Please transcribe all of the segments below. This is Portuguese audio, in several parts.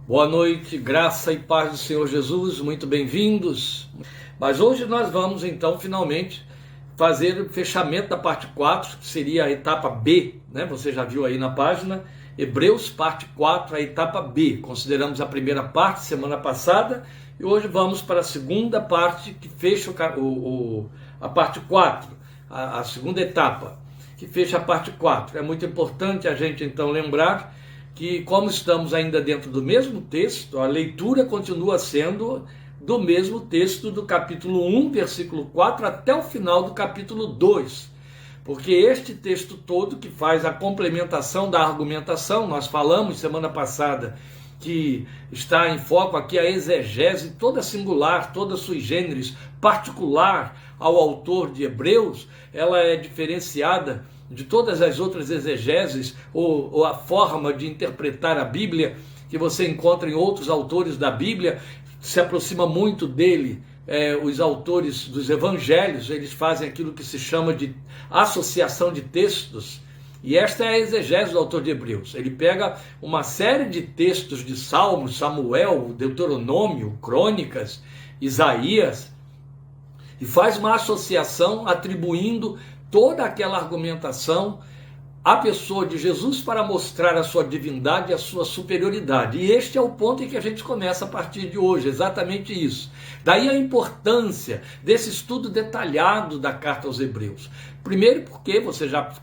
Boa noite, graça e paz do Senhor Jesus, muito bem-vindos. Mas hoje nós vamos então finalmente fazer o fechamento da parte 4, que seria a etapa B, né? Você já viu aí na página, Hebreus parte 4, a etapa B. Consideramos a primeira parte semana passada e hoje vamos para a segunda parte que fecha a parte 4, a segunda etapa, que fecha a parte 4. É muito importante a gente então lembrar que, como estamos ainda dentro do mesmo texto, a leitura continua sendo do mesmo texto do capítulo 1, versículo 4, até o final do capítulo 2. Porque este texto todo que faz a complementação da argumentação, nós falamos semana passada que está em foco aqui a exegese toda singular, toda sui generis, particular ao autor de Hebreus, ela é diferenciada de todas as outras exegeses ou a forma de interpretar a Bíblia que você encontra em outros autores da Bíblia. Se aproxima muito dele os autores dos evangelhos. Eles fazem aquilo que se chama de associação de textos, e esta é a exegese do autor de Hebreus. Ele pega uma série de textos de Salmos, Samuel, Deuteronômio, Crônicas, Isaías, e faz uma associação atribuindo toda aquela argumentação à pessoa de Jesus para mostrar a sua divindade e a sua superioridade. E este é o ponto em que a gente começa a partir de hoje, exatamente isso. Daí a importância desse estudo detalhado da carta aos Hebreus. Primeiro porque você já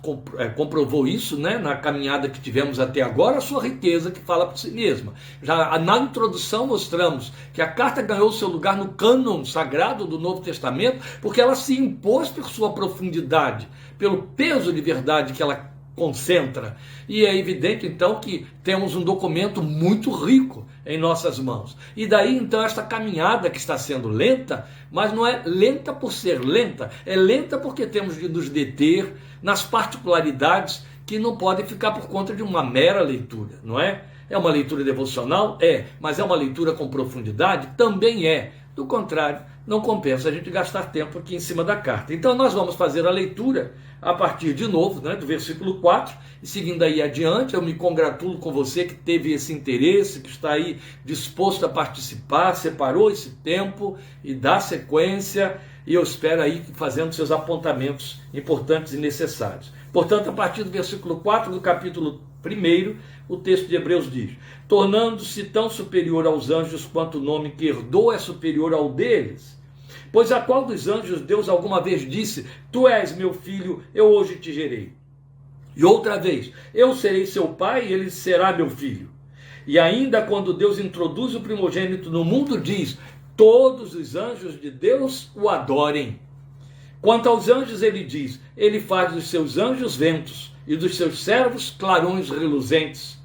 comprovou isso, né, na caminhada que tivemos até agora, a sua riqueza que fala por si mesma. Já na introdução mostramos que a carta ganhou seu lugar no cânon sagrado do Novo Testamento porque ela se impôs por sua profundidade, pelo peso de verdade que ela concentra. E é evidente então que temos um documento muito rico em nossas mãos. E daí então esta caminhada que está sendo lenta, mas não é lenta por ser lenta, é lenta porque temos de nos deter nas particularidades que não podem ficar por conta de uma mera leitura, não é? É uma leitura devocional? É. Mas é uma leitura com profundidade? Também é. Do contrário, não compensa a gente gastar tempo aqui em cima da carta. Então nós vamos fazer a leitura a partir de novo, né, do versículo 4, e seguindo aí adiante. Eu me congratulo com você que teve esse interesse, que está aí disposto a participar, separou esse tempo e dá sequência, e eu espero aí fazendo seus apontamentos importantes e necessários. Portanto, a partir do versículo 4 do capítulo 1, o texto de Hebreus diz: tornando-se tão superior aos anjos quanto o nome que herdou é superior ao deles. Pois a qual dos anjos Deus alguma vez disse: tu és meu filho, eu hoje te gerei? E outra vez: eu serei seu pai e ele será meu filho. E ainda quando Deus introduz o primogênito no mundo, diz: todos os anjos de Deus o adorem. Quanto aos anjos, ele diz: ele faz dos seus anjos ventos e dos seus servos clarões reluzentes.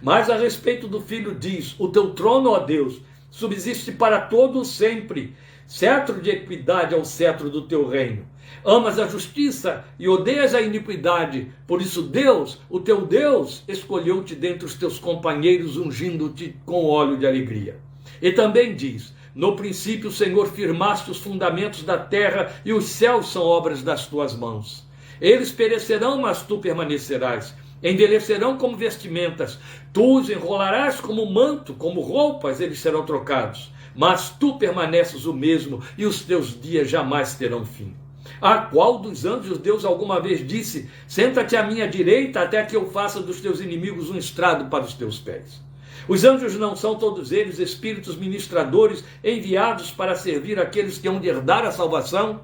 Mas a respeito do Filho diz: o teu trono, ó Deus, subsiste para todo sempre. Cetro de equidade é o cetro do teu reino. Amas a justiça e odeias a iniquidade. Por isso Deus, o teu Deus, escolheu-te dentre os teus companheiros, ungindo-te com óleo de alegria. E também diz: no princípio, Senhor, firmaste os fundamentos da terra, e os céus são obras das tuas mãos. Eles perecerão, mas tu permanecerás. Envelhecerão como vestimentas. Tu os enrolarás como manto, como roupas, eles serão trocados. Mas tu permaneces o mesmo, e os teus dias jamais terão fim. A qual dos anjos Deus alguma vez disse: senta-te à minha direita, até que eu faça dos teus inimigos um estrado para os teus pés? Os anjos não são todos eles espíritos ministradores enviados para servir aqueles que hão de herdar a salvação?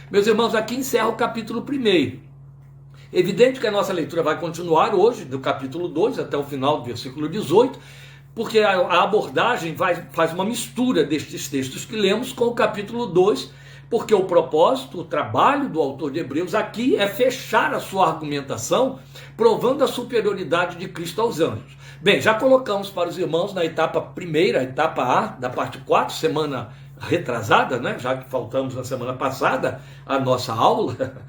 Meus irmãos, aqui encerra o capítulo 1. Evidente que a nossa leitura vai continuar hoje, do capítulo 2 até o final do versículo 18, porque a abordagem faz uma mistura destes textos que lemos com o capítulo 2, porque o propósito, o trabalho do autor de Hebreus aqui é fechar a sua argumentação, provando a superioridade de Cristo aos anjos. Bem, já colocamos para os irmãos na etapa primeira, a etapa A, da parte 4, semana retrasada, né? Já que faltamos na semana passada a nossa aula,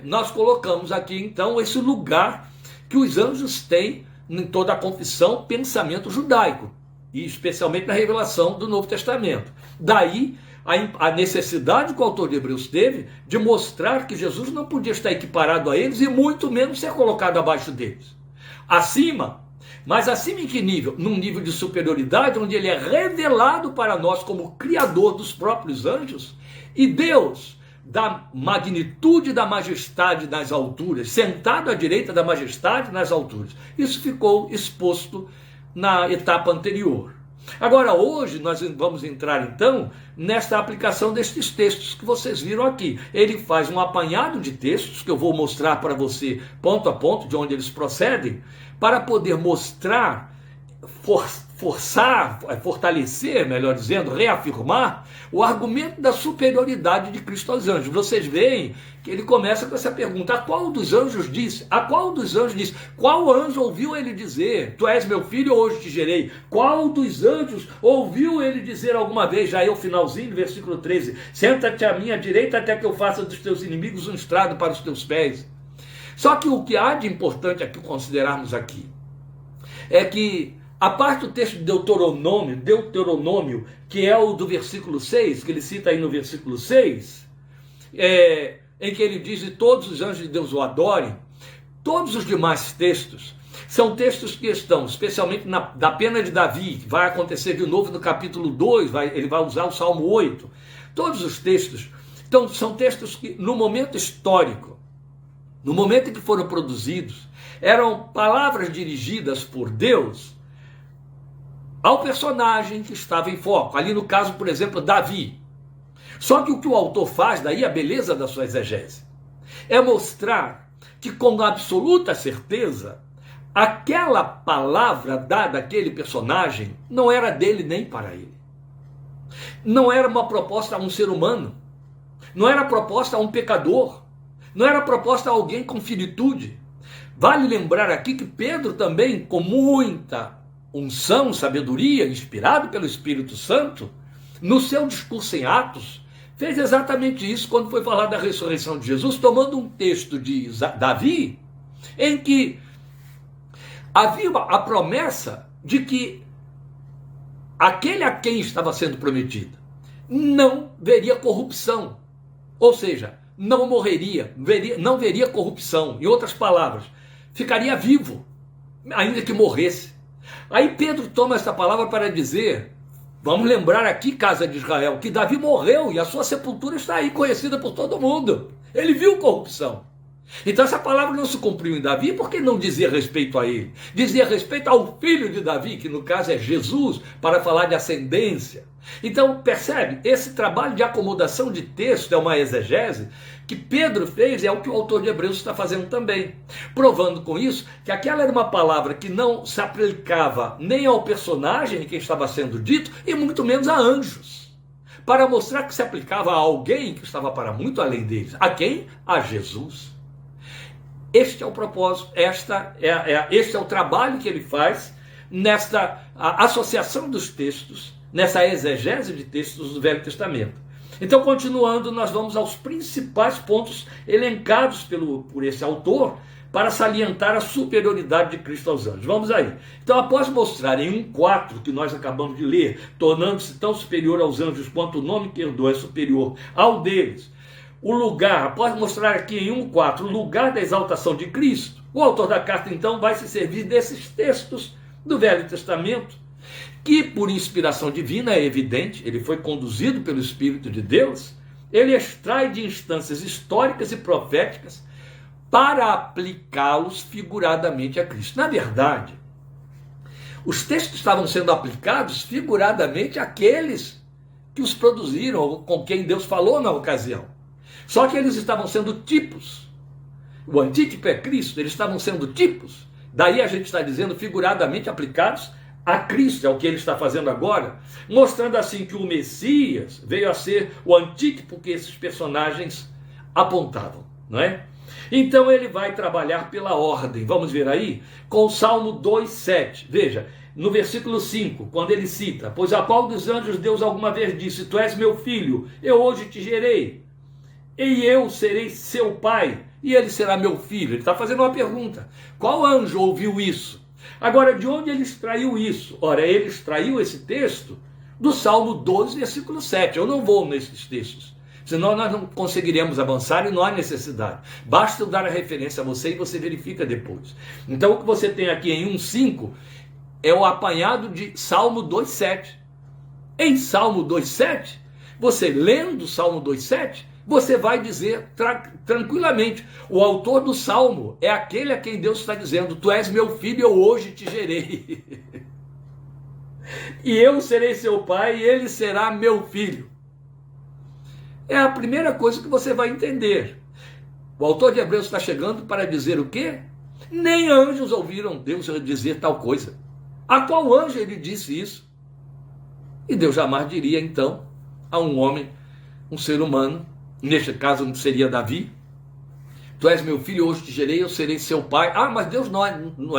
nós colocamos aqui então esse lugar que os anjos têm em toda a confissão, pensamento judaico, e especialmente na revelação do Novo Testamento. Daí a necessidade que o autor de Hebreus teve de mostrar que Jesus não podia estar equiparado a eles e muito menos ser colocado abaixo deles. Acima, Mas acima em que nível? Num nível de superioridade, onde ele é revelado para nós como Criador dos próprios anjos, e Deus, da magnitude da majestade nas alturas, sentado à direita da majestade nas alturas. Isso ficou exposto na etapa anterior. Agora, hoje, nós vamos entrar, então, nesta aplicação destes textos que vocês viram aqui. Ele faz um apanhado de textos, que eu vou mostrar para você, ponto a ponto, de onde eles procedem, para poder mostrar, fortalecer, melhor dizendo, reafirmar o argumento da superioridade de Cristo aos anjos. Vocês veem que ele começa com essa pergunta: a qual dos anjos disse? A qual dos anjos disse? Qual anjo ouviu ele dizer: tu és meu filho, hoje te gerei? Qual dos anjos ouviu ele dizer alguma vez, já é o finalzinho do versículo 13, senta-te à minha direita até que eu faça dos teus inimigos um estrado para os teus pés? Só que o que há de importante aqui considerarmos aqui é que a parte do texto de Deuteronômio, que é o do versículo 6, que ele cita aí no versículo 6, em que ele diz: e todos os anjos de Deus o adorem, todos os demais textos são textos que estão, especialmente da pena de Davi, que vai acontecer de novo no capítulo 2, ele vai usar o Salmo 8. Todos os textos, então, são textos que, no momento histórico, no momento em que foram produzidos, eram palavras dirigidas por Deus ao personagem que estava em foco. Ali no caso, por exemplo, Davi. Só que o que o autor faz, daí a beleza da sua exegese, é mostrar que com absoluta certeza, aquela palavra dada àquele personagem não era dele nem para ele. Não era uma proposta a um ser humano. Não era proposta a um pecador. Não era proposta a alguém com finitude. Vale lembrar aqui que Pedro também, com muita unção, sabedoria, inspirado pelo Espírito Santo, no seu discurso em Atos, fez exatamente isso quando foi falar da ressurreição de Jesus, tomando um texto de Davi, em que havia a promessa de que aquele a quem estava sendo prometido não veria corrupção, ou seja, não morreria, não veria corrupção. Em outras palavras, ficaria vivo, ainda que morresse. Aí Pedro toma essa palavra para dizer, vamos lembrar aqui, casa de Israel, que Davi morreu e a sua sepultura está aí, conhecida por todo mundo. Ele viu corrupção. Então essa palavra não se cumpriu em Davi porque não dizia respeito a ele. Dizia respeito ao filho de Davi, que no caso é Jesus, para falar de ascendência. Então percebe, esse trabalho de acomodação de texto é uma exegese que Pedro fez, é o que o autor de Hebreus está fazendo também, provando com isso que aquela era uma palavra que não se aplicava nem ao personagem que estava sendo dito e muito menos a anjos, para mostrar que se aplicava a alguém que estava para muito além deles. A quem? A Jesus. Este é o propósito, este é o trabalho que ele faz nesta associação dos textos, nessa exegese de textos do Velho Testamento. Então, continuando, nós vamos aos principais pontos elencados por esse autor para salientar a superioridade de Cristo aos anjos. Vamos aí. Então, após mostrar em 1:4, que nós acabamos de ler, tornando-se tão superior aos anjos quanto o nome que herdou é superior ao deles, o lugar, após mostrar aqui em 1:4, o lugar da exaltação de Cristo, o autor da carta, então, vai se servir desses textos do Velho Testamento, que por inspiração divina é evidente, ele foi conduzido pelo Espírito de Deus, ele extrai de instâncias históricas e proféticas para aplicá-los figuradamente a Cristo. Na verdade, os textos estavam sendo aplicados figuradamente àqueles que os produziram, ou com quem Deus falou na ocasião. Só que eles estavam sendo tipos. O antítipo é Cristo, eles estavam sendo tipos. Daí a gente está dizendo figuradamente aplicados a Cristo, é o que ele está fazendo agora, mostrando assim que o Messias veio a ser o antítipo que esses personagens apontavam, não é? Então ele vai trabalhar pela ordem, vamos ver aí, com o Salmo 2:7, veja, no versículo 5, quando ele cita, pois a qual dos anjos Deus alguma vez disse, tu és meu filho, eu hoje te gerei, e eu serei seu pai, e ele será meu filho. Ele está fazendo uma pergunta, qual anjo ouviu isso? Agora, de onde ele extraiu isso? Ora, ele extraiu esse texto do Salmo 12, versículo 7. Eu não vou nesses textos, senão nós não conseguiremos avançar e não há necessidade. Basta eu dar a referência a você e você verifica depois. Então, o que você tem aqui em 1:5 é o apanhado de Salmo 2,7. Em Salmo 2,7, você lendo Salmo 2,7, você vai dizer tranquilamente, o autor do Salmo é aquele a quem Deus está dizendo, tu és meu filho, eu hoje te gerei. E eu serei seu pai e ele será meu filho. É a primeira coisa que você vai entender. O autor de Hebreus está chegando para dizer o quê? Nem anjos ouviram Deus dizer tal coisa. A qual anjo ele disse isso? E Deus jamais diria então a um homem, um ser humano, neste caso não seria Davi, tu és meu filho, hoje te gerei, eu serei seu pai. Ah, mas Deus não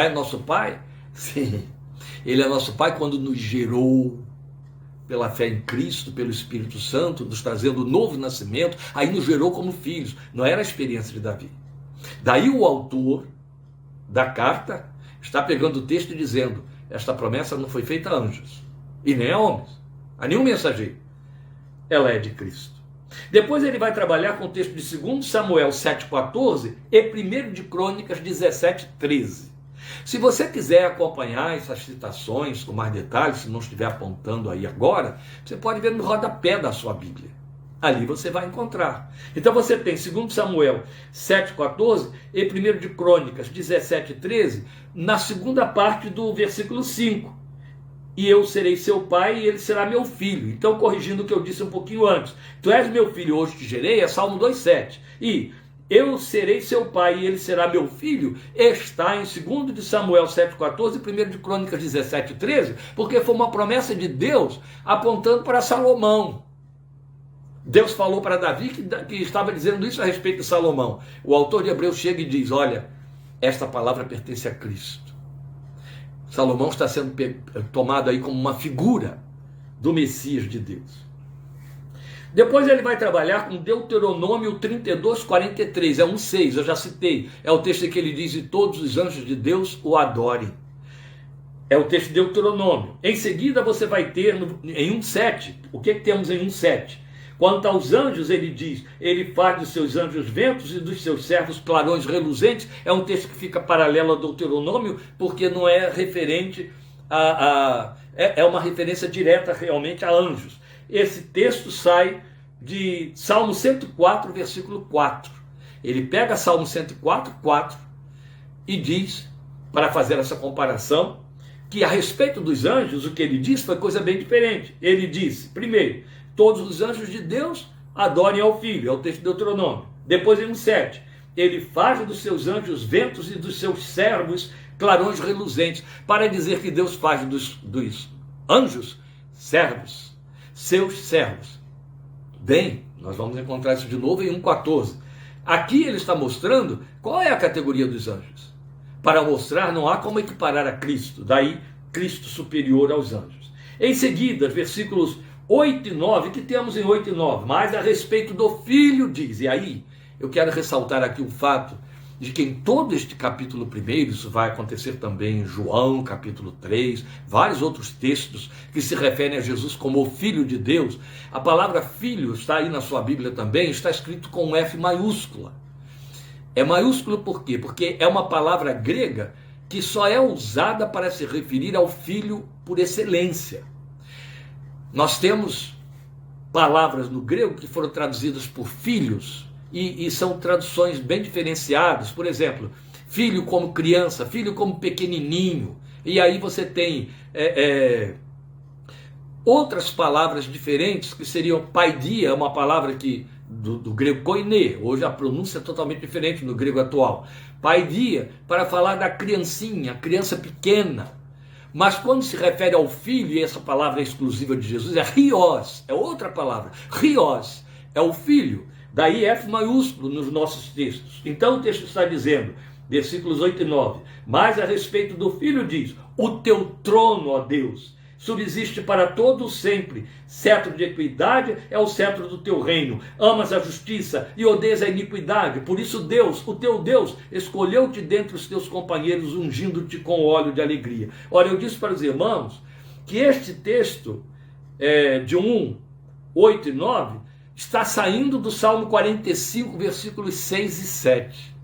é nosso pai? Sim, ele é nosso pai quando nos gerou pela fé em Cristo, pelo Espírito Santo, nos trazendo um novo nascimento, aí nos gerou como filhos. Não era a experiência de Davi. Daí o autor da carta está pegando o texto e dizendo, esta promessa não foi feita a anjos, e nem a homens, a nenhum mensageiro. Ela é de Cristo. Depois ele vai trabalhar com o texto de 2 Samuel 7,14 e 1 de Crônicas 17,13. Se você quiser acompanhar essas citações com mais detalhes, se não estiver apontando aí agora, você pode ver no rodapé da sua Bíblia. Ali você vai encontrar. Então você tem 2 Samuel 7,14 e 1 de Crônicas 17,13 na segunda parte do versículo 5. E eu serei seu pai e ele será meu filho. Então, corrigindo o que eu disse um pouquinho antes. Tu és meu filho, hoje te gerei, é Salmo 2,7. E eu serei seu pai e ele será meu filho, está em 2 de Samuel 7,14 e 1 de Crônicas 17,13, porque foi uma promessa de Deus apontando para Salomão. Deus falou para Davi que estava dizendo isso a respeito de Salomão. O autor de Hebreus chega e diz, olha, esta palavra pertence a Cristo. Salomão está sendo tomado aí como uma figura do Messias de Deus. Depois ele vai trabalhar com Deuteronômio 32:43, é 1:6, eu já citei. É o texto em que ele diz, e todos os anjos de Deus o adorem. É o texto de Deuteronômio. Em seguida você vai ter em 1:7, o que temos em 1:7? Quanto aos anjos, ele diz, ele faz dos seus anjos ventos e dos seus servos clarões reluzentes. É um texto que fica paralelo ao Deuteronômio, porque não é referente é uma referência direta realmente a anjos. Esse texto sai de Salmo 104, versículo 4. Ele pega Salmo 104, 4 e diz, para fazer essa comparação, que a respeito dos anjos, o que ele diz foi coisa bem diferente. Ele disse, primeiro, todos os anjos de Deus adorem ao Filho, é o texto de Deuteronômio. Depois em 1:7, ele faz dos seus anjos ventos e dos seus servos clarões reluzentes, para dizer que Deus faz dos anjos servos, seus servos. Bem, nós vamos encontrar isso de novo em 1:14. Aqui ele está mostrando qual é a categoria dos anjos. Para mostrar, não há como equiparar a Cristo, daí Cristo superior aos anjos. Em seguida, versículos 8 e 9, que temos em 8 e 9, mas a respeito do Filho diz, e aí eu quero ressaltar aqui o fato de que em todo este capítulo 1, isso vai acontecer também em João, capítulo 3, vários outros textos que se referem a Jesus como o Filho de Deus, a palavra filho está aí na sua Bíblia também, está escrito com um F maiúscula. É maiúsculo por quê? Porque é uma palavra grega que só é usada para se referir ao Filho por excelência. Nós temos palavras no grego que foram traduzidas por filhos, e são traduções bem diferenciadas. Por exemplo, filho como criança, filho como pequenininho. E aí você tem outras palavras diferentes que seriam paidia, uma palavra que do grego koiné, hoje a pronúncia é totalmente diferente no grego atual. Paidia, para falar da criancinha, criança pequena. Mas quando se refere ao filho, e essa palavra é exclusiva de Jesus, é rios, é outra palavra. Rios é o filho. Daí F maiúsculo nos nossos textos. Então o texto está dizendo, versículos 8 e 9, mas a respeito do Filho diz, o teu trono, ó Deus, subsiste para todo sempre, cetro de equidade é o cetro do teu reino, amas a justiça e odeias a iniquidade, por isso Deus, o teu Deus, escolheu-te dentre os teus companheiros, ungindo-te com óleo de alegria. Ora, eu disse para os irmãos que este texto de 1, 8 e 9, está saindo do Salmo 45, versículos 6 e 7.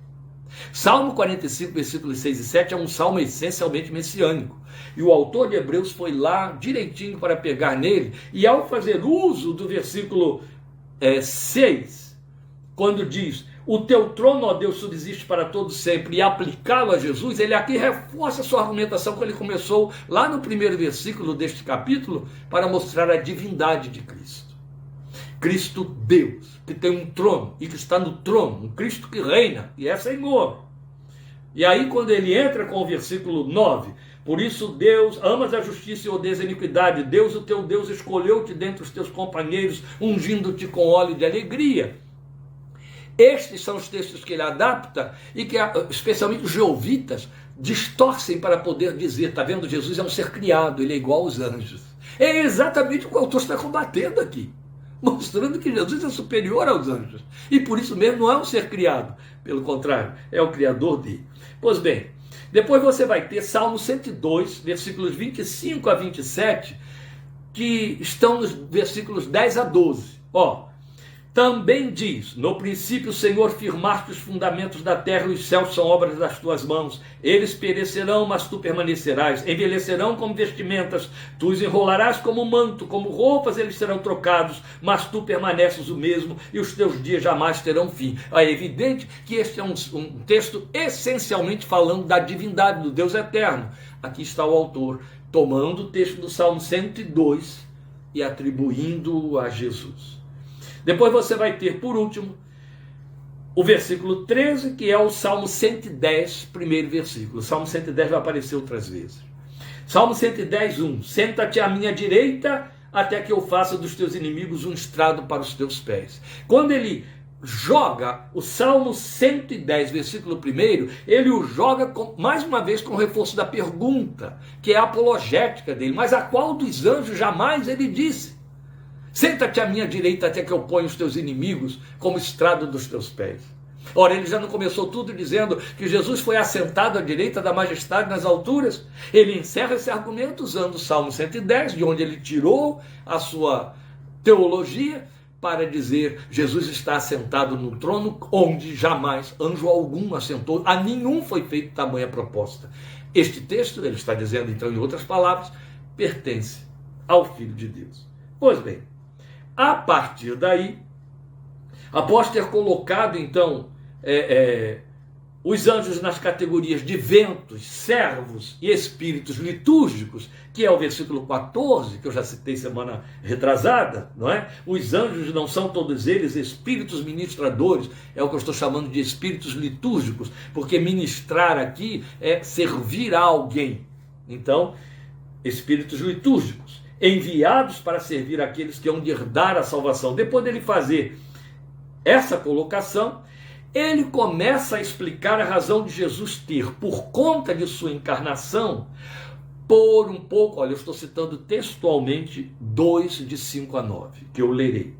Salmo 45, versículos 6 e 7 é um salmo essencialmente messiânico. E o autor de Hebreus foi lá direitinho para pegar nele, e ao fazer uso do versículo 6, quando diz: o teu trono, ó Deus, subsiste para todo sempre, e aplicá-lo a Jesus, ele aqui reforça a sua argumentação que ele começou lá no primeiro versículo deste capítulo, para mostrar a divindade de Cristo. Cristo Deus, que tem um trono e que está no trono, um Cristo que reina e é Senhor. E aí quando ele entra com o versículo 9, por isso Deus, amas a justiça e odeias a iniquidade, Deus, o teu Deus, escolheu-te dentre os teus companheiros, ungindo-te com óleo de alegria. Estes são os textos que ele adapta e que, especialmente os jeovitas, distorcem para poder dizer: está vendo, Jesus é um ser criado, ele é igual aos anjos. É exatamente o que o autor está combatendo aqui, mostrando que Jesus é superior aos anjos. E por isso mesmo não é um ser criado. Pelo contrário, é o criador dele. Pois bem, depois você vai ter Salmo 102, versículos 25 a 27, que estão nos versículos 10 a 12. Também diz: no princípio, Senhor, firmaste os fundamentos da terra, e os céus são obras das tuas mãos. Eles perecerão, mas tu permanecerás. Envelhecerão como vestimentas, tu os enrolarás como manto, como roupas eles serão trocados, mas tu permaneces o mesmo, e os teus dias jamais terão fim. É evidente que este é um texto essencialmente falando da divindade do Deus eterno. Aqui está o autor tomando o texto do Salmo 102 e atribuindo-o a Jesus. Depois você vai ter, por último, o versículo 13, que é o Salmo 110, primeiro versículo. O Salmo 110 vai aparecer outras vezes. Salmo 110, 1. Senta-te à minha direita, até que eu faça dos teus inimigos um estrado para os teus pés. Quando ele joga o Salmo 110, versículo 1, ele o joga mais uma vez com o reforço da pergunta, que é a apologética dele. Mas a qual dos anjos jamais ele disse: senta-te à minha direita até que eu ponha os teus inimigos como estrado dos teus pés. Ora, ele já não começou tudo dizendo que Jesus foi assentado à direita da majestade nas alturas? Ele encerra esse argumento usando o Salmo 110, de onde ele tirou a sua teologia, para dizer: Jesus está assentado no trono onde jamais anjo algum assentou, a nenhum foi feita tamanha proposta. Este texto, ele está dizendo então em outras palavras, pertence ao Filho de Deus. Pois bem, a partir daí, após ter colocado então os anjos nas categorias de ventos, servos e espíritos litúrgicos, que é o versículo 14, que eu já citei semana retrasada, não é? Os anjos não são todos eles espíritos ministradores, é o que eu estou chamando de espíritos litúrgicos, porque ministrar aqui é servir a alguém. Então, espíritos litúrgicos, enviados para servir aqueles que hão de herdar a salvação. Depois dele fazer essa colocação, ele começa a explicar a razão de Jesus ter, por conta de sua encarnação, por um pouco, olha, eu estou citando textualmente 2, de 5 a 9, que eu lerei.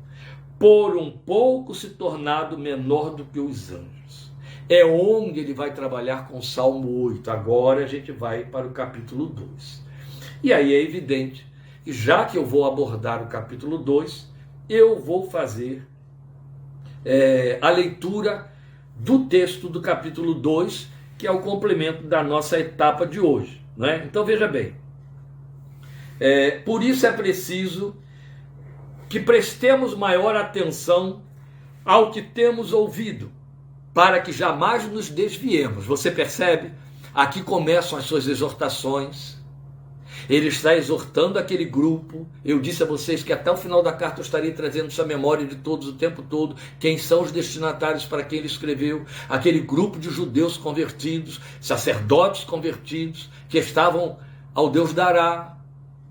Por um pouco se tornado menor do que os anjos. É onde ele vai trabalhar com o Salmo 8. Agora a gente vai para o capítulo 2. E aí é evidente que, já que eu vou abordar o capítulo 2, eu vou fazer a leitura do texto do capítulo 2, que é o complemento da nossa etapa de hoje, não é? Então veja bem, por isso é preciso que prestemos maior atenção ao que temos ouvido, para que jamais nos desviemos. Você percebe? Aqui começam as suas exortações. Ele está exortando aquele grupo. Eu disse a vocês que até o final da carta eu estarei trazendo essa memória de todos o tempo todo, quem são os destinatários para quem ele escreveu, aquele grupo de judeus convertidos, sacerdotes convertidos, que estavam ao Deus dará,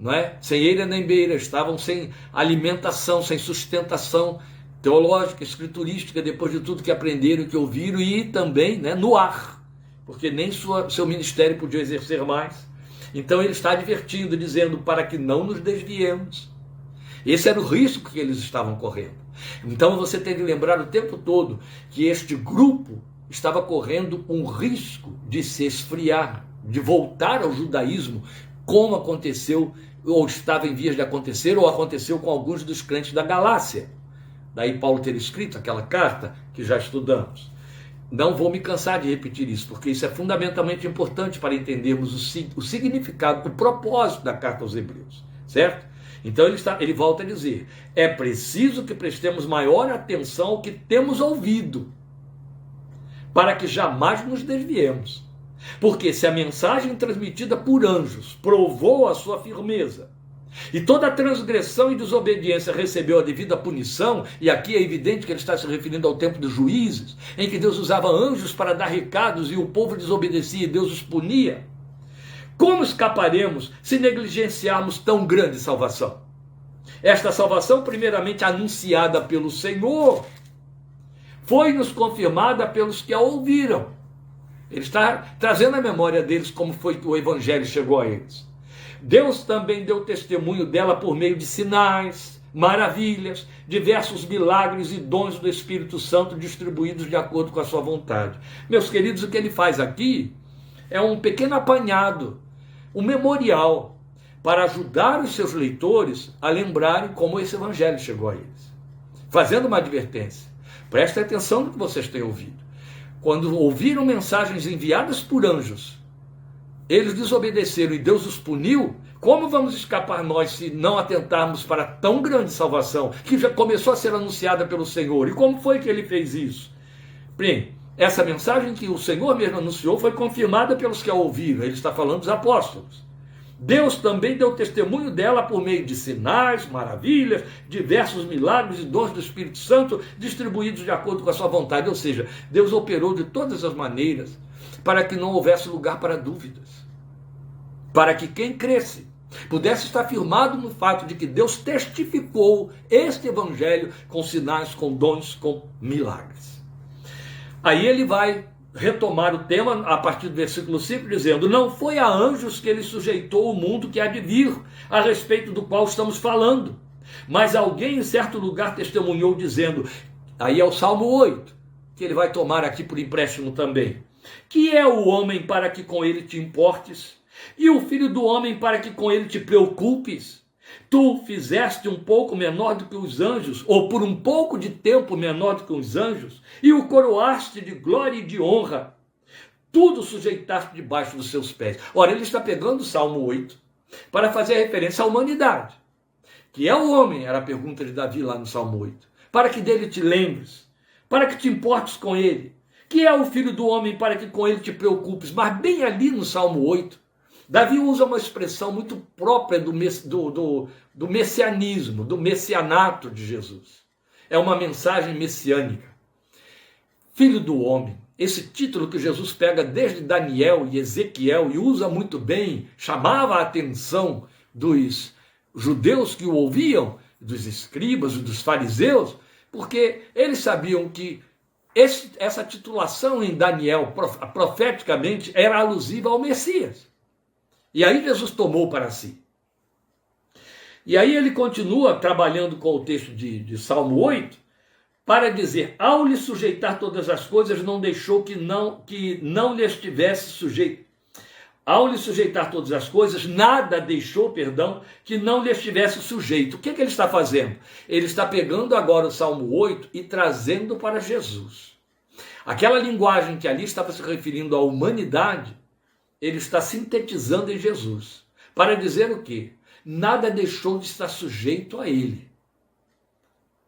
não é? Sem eira nem beira, estavam sem alimentação, sem sustentação teológica, escriturística, depois de tudo que aprenderam e que ouviram, e também, né, no ar, porque nem seu ministério podia exercer mais. Então ele está advertindo, dizendo para que não nos desviemos. Esse era o risco que eles estavam correndo. Então você tem de lembrar o tempo todo que este grupo estava correndo um risco de se esfriar, de voltar ao judaísmo, como aconteceu, ou estava em vias de acontecer, ou aconteceu com alguns dos crentes da Galácia. Daí Paulo ter escrito aquela carta que já estudamos. Não vou me cansar de repetir isso, porque isso é fundamentalmente importante para entendermos o significado, o propósito da carta aos Hebreus, certo? Então ele volta a dizer, é preciso que prestemos maior atenção ao que temos ouvido, para que jamais nos desviemos. Porque se a mensagem transmitida por anjos provou a sua firmeza, e toda transgressão e desobediência recebeu a devida punição, e aqui é evidente que ele está se referindo ao tempo dos juízes, em que Deus usava anjos para dar recados e o povo desobedecia e Deus os punia. Como escaparemos se negligenciarmos tão grande salvação? Esta salvação, primeiramente anunciada pelo Senhor, foi-nos confirmada pelos que a ouviram. Ele está trazendo à memória deles como foi que o evangelho chegou a eles. Deus também deu testemunho dela por meio de sinais, maravilhas, diversos milagres e dons do Espírito Santo distribuídos de acordo com a sua vontade. Meus queridos, o que ele faz aqui é um pequeno apanhado, um memorial, para ajudar os seus leitores a lembrarem como esse evangelho chegou a eles. Fazendo uma advertência. Prestem atenção no que vocês têm ouvido. Quando ouviram mensagens enviadas por anjos, eles desobedeceram e Deus os puniu. Como vamos escapar nós se não atentarmos para tão grande salvação que já começou a ser anunciada pelo Senhor? E como foi que ele fez isso? Bem, essa mensagem que o Senhor mesmo anunciou foi confirmada pelos que a ouviram. Ele está falando dos apóstolos. Deus também deu testemunho dela por meio de sinais, maravilhas, diversos milagres e dons do Espírito Santo distribuídos de acordo com a sua vontade. Ou seja, Deus operou de todas as maneiras para que não houvesse lugar para dúvidas. Para que quem cresce pudesse estar firmado no fato de que Deus testificou este evangelho com sinais, com dons, com milagres. Aí ele vai retomar o tema a partir do versículo 5, dizendo, não foi a anjos que ele sujeitou o mundo que há de vir, a respeito do qual estamos falando, mas alguém em certo lugar testemunhou dizendo, aí é o Salmo 8, que ele vai tomar aqui por empréstimo também, que é o homem para que com ele te importes, e o filho do homem para que com ele te preocupes? Tu o fizeste um pouco menor do que os anjos, ou por um pouco de tempo menor do que os anjos, e o coroaste de glória e de honra. Tudo sujeitaste debaixo dos seus pés. Ora, ele está pegando o Salmo 8 para fazer referência à humanidade. Que é o homem, era a pergunta de Davi lá no Salmo 8. Para que dele te lembres, para que te importes com ele. Que é o filho do homem para que com ele te preocupes. Mas bem ali no Salmo 8, Davi usa uma expressão muito própria do messianismo, do messianato de Jesus. É uma mensagem messiânica. Filho do homem, esse título que Jesus pega desde Daniel e Ezequiel e usa muito bem, chamava a atenção dos judeus que o ouviam, dos escribas e dos fariseus, porque eles sabiam que essa titulação em Daniel, profeticamente, era alusiva ao Messias. E aí Jesus tomou para si. E aí ele continua trabalhando com o texto de Salmo 8, para dizer, ao lhe sujeitar todas as coisas, não deixou que não lhe estivesse sujeito. Ao lhe sujeitar todas as coisas, nada deixou, que não lhe estivesse sujeito. O que ele está fazendo? Ele está pegando agora o Salmo 8 e trazendo para Jesus. Aquela linguagem que ali estava se referindo à humanidade, ele está sintetizando em Jesus, para dizer o quê? Nada deixou de estar sujeito a ele.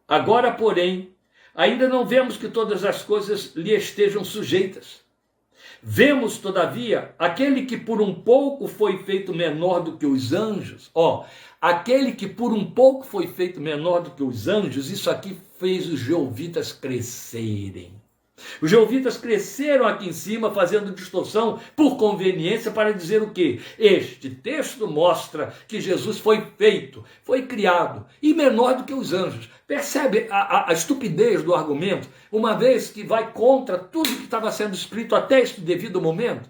Agora, porém, ainda não vemos que todas as coisas lhe estejam sujeitas. Vemos, todavia, aquele que por um pouco foi feito menor do que os anjos. Aquele que por um pouco foi feito menor do que os anjos, isso aqui fez os jeovitas crescerem. Os jeovitas cresceram aqui em cima, fazendo distorção por conveniência para dizer o quê? Este texto mostra que Jesus foi feito, foi criado, e menor do que os anjos. Percebe a estupidez do argumento, uma vez que vai contra tudo que estava sendo escrito até este devido momento?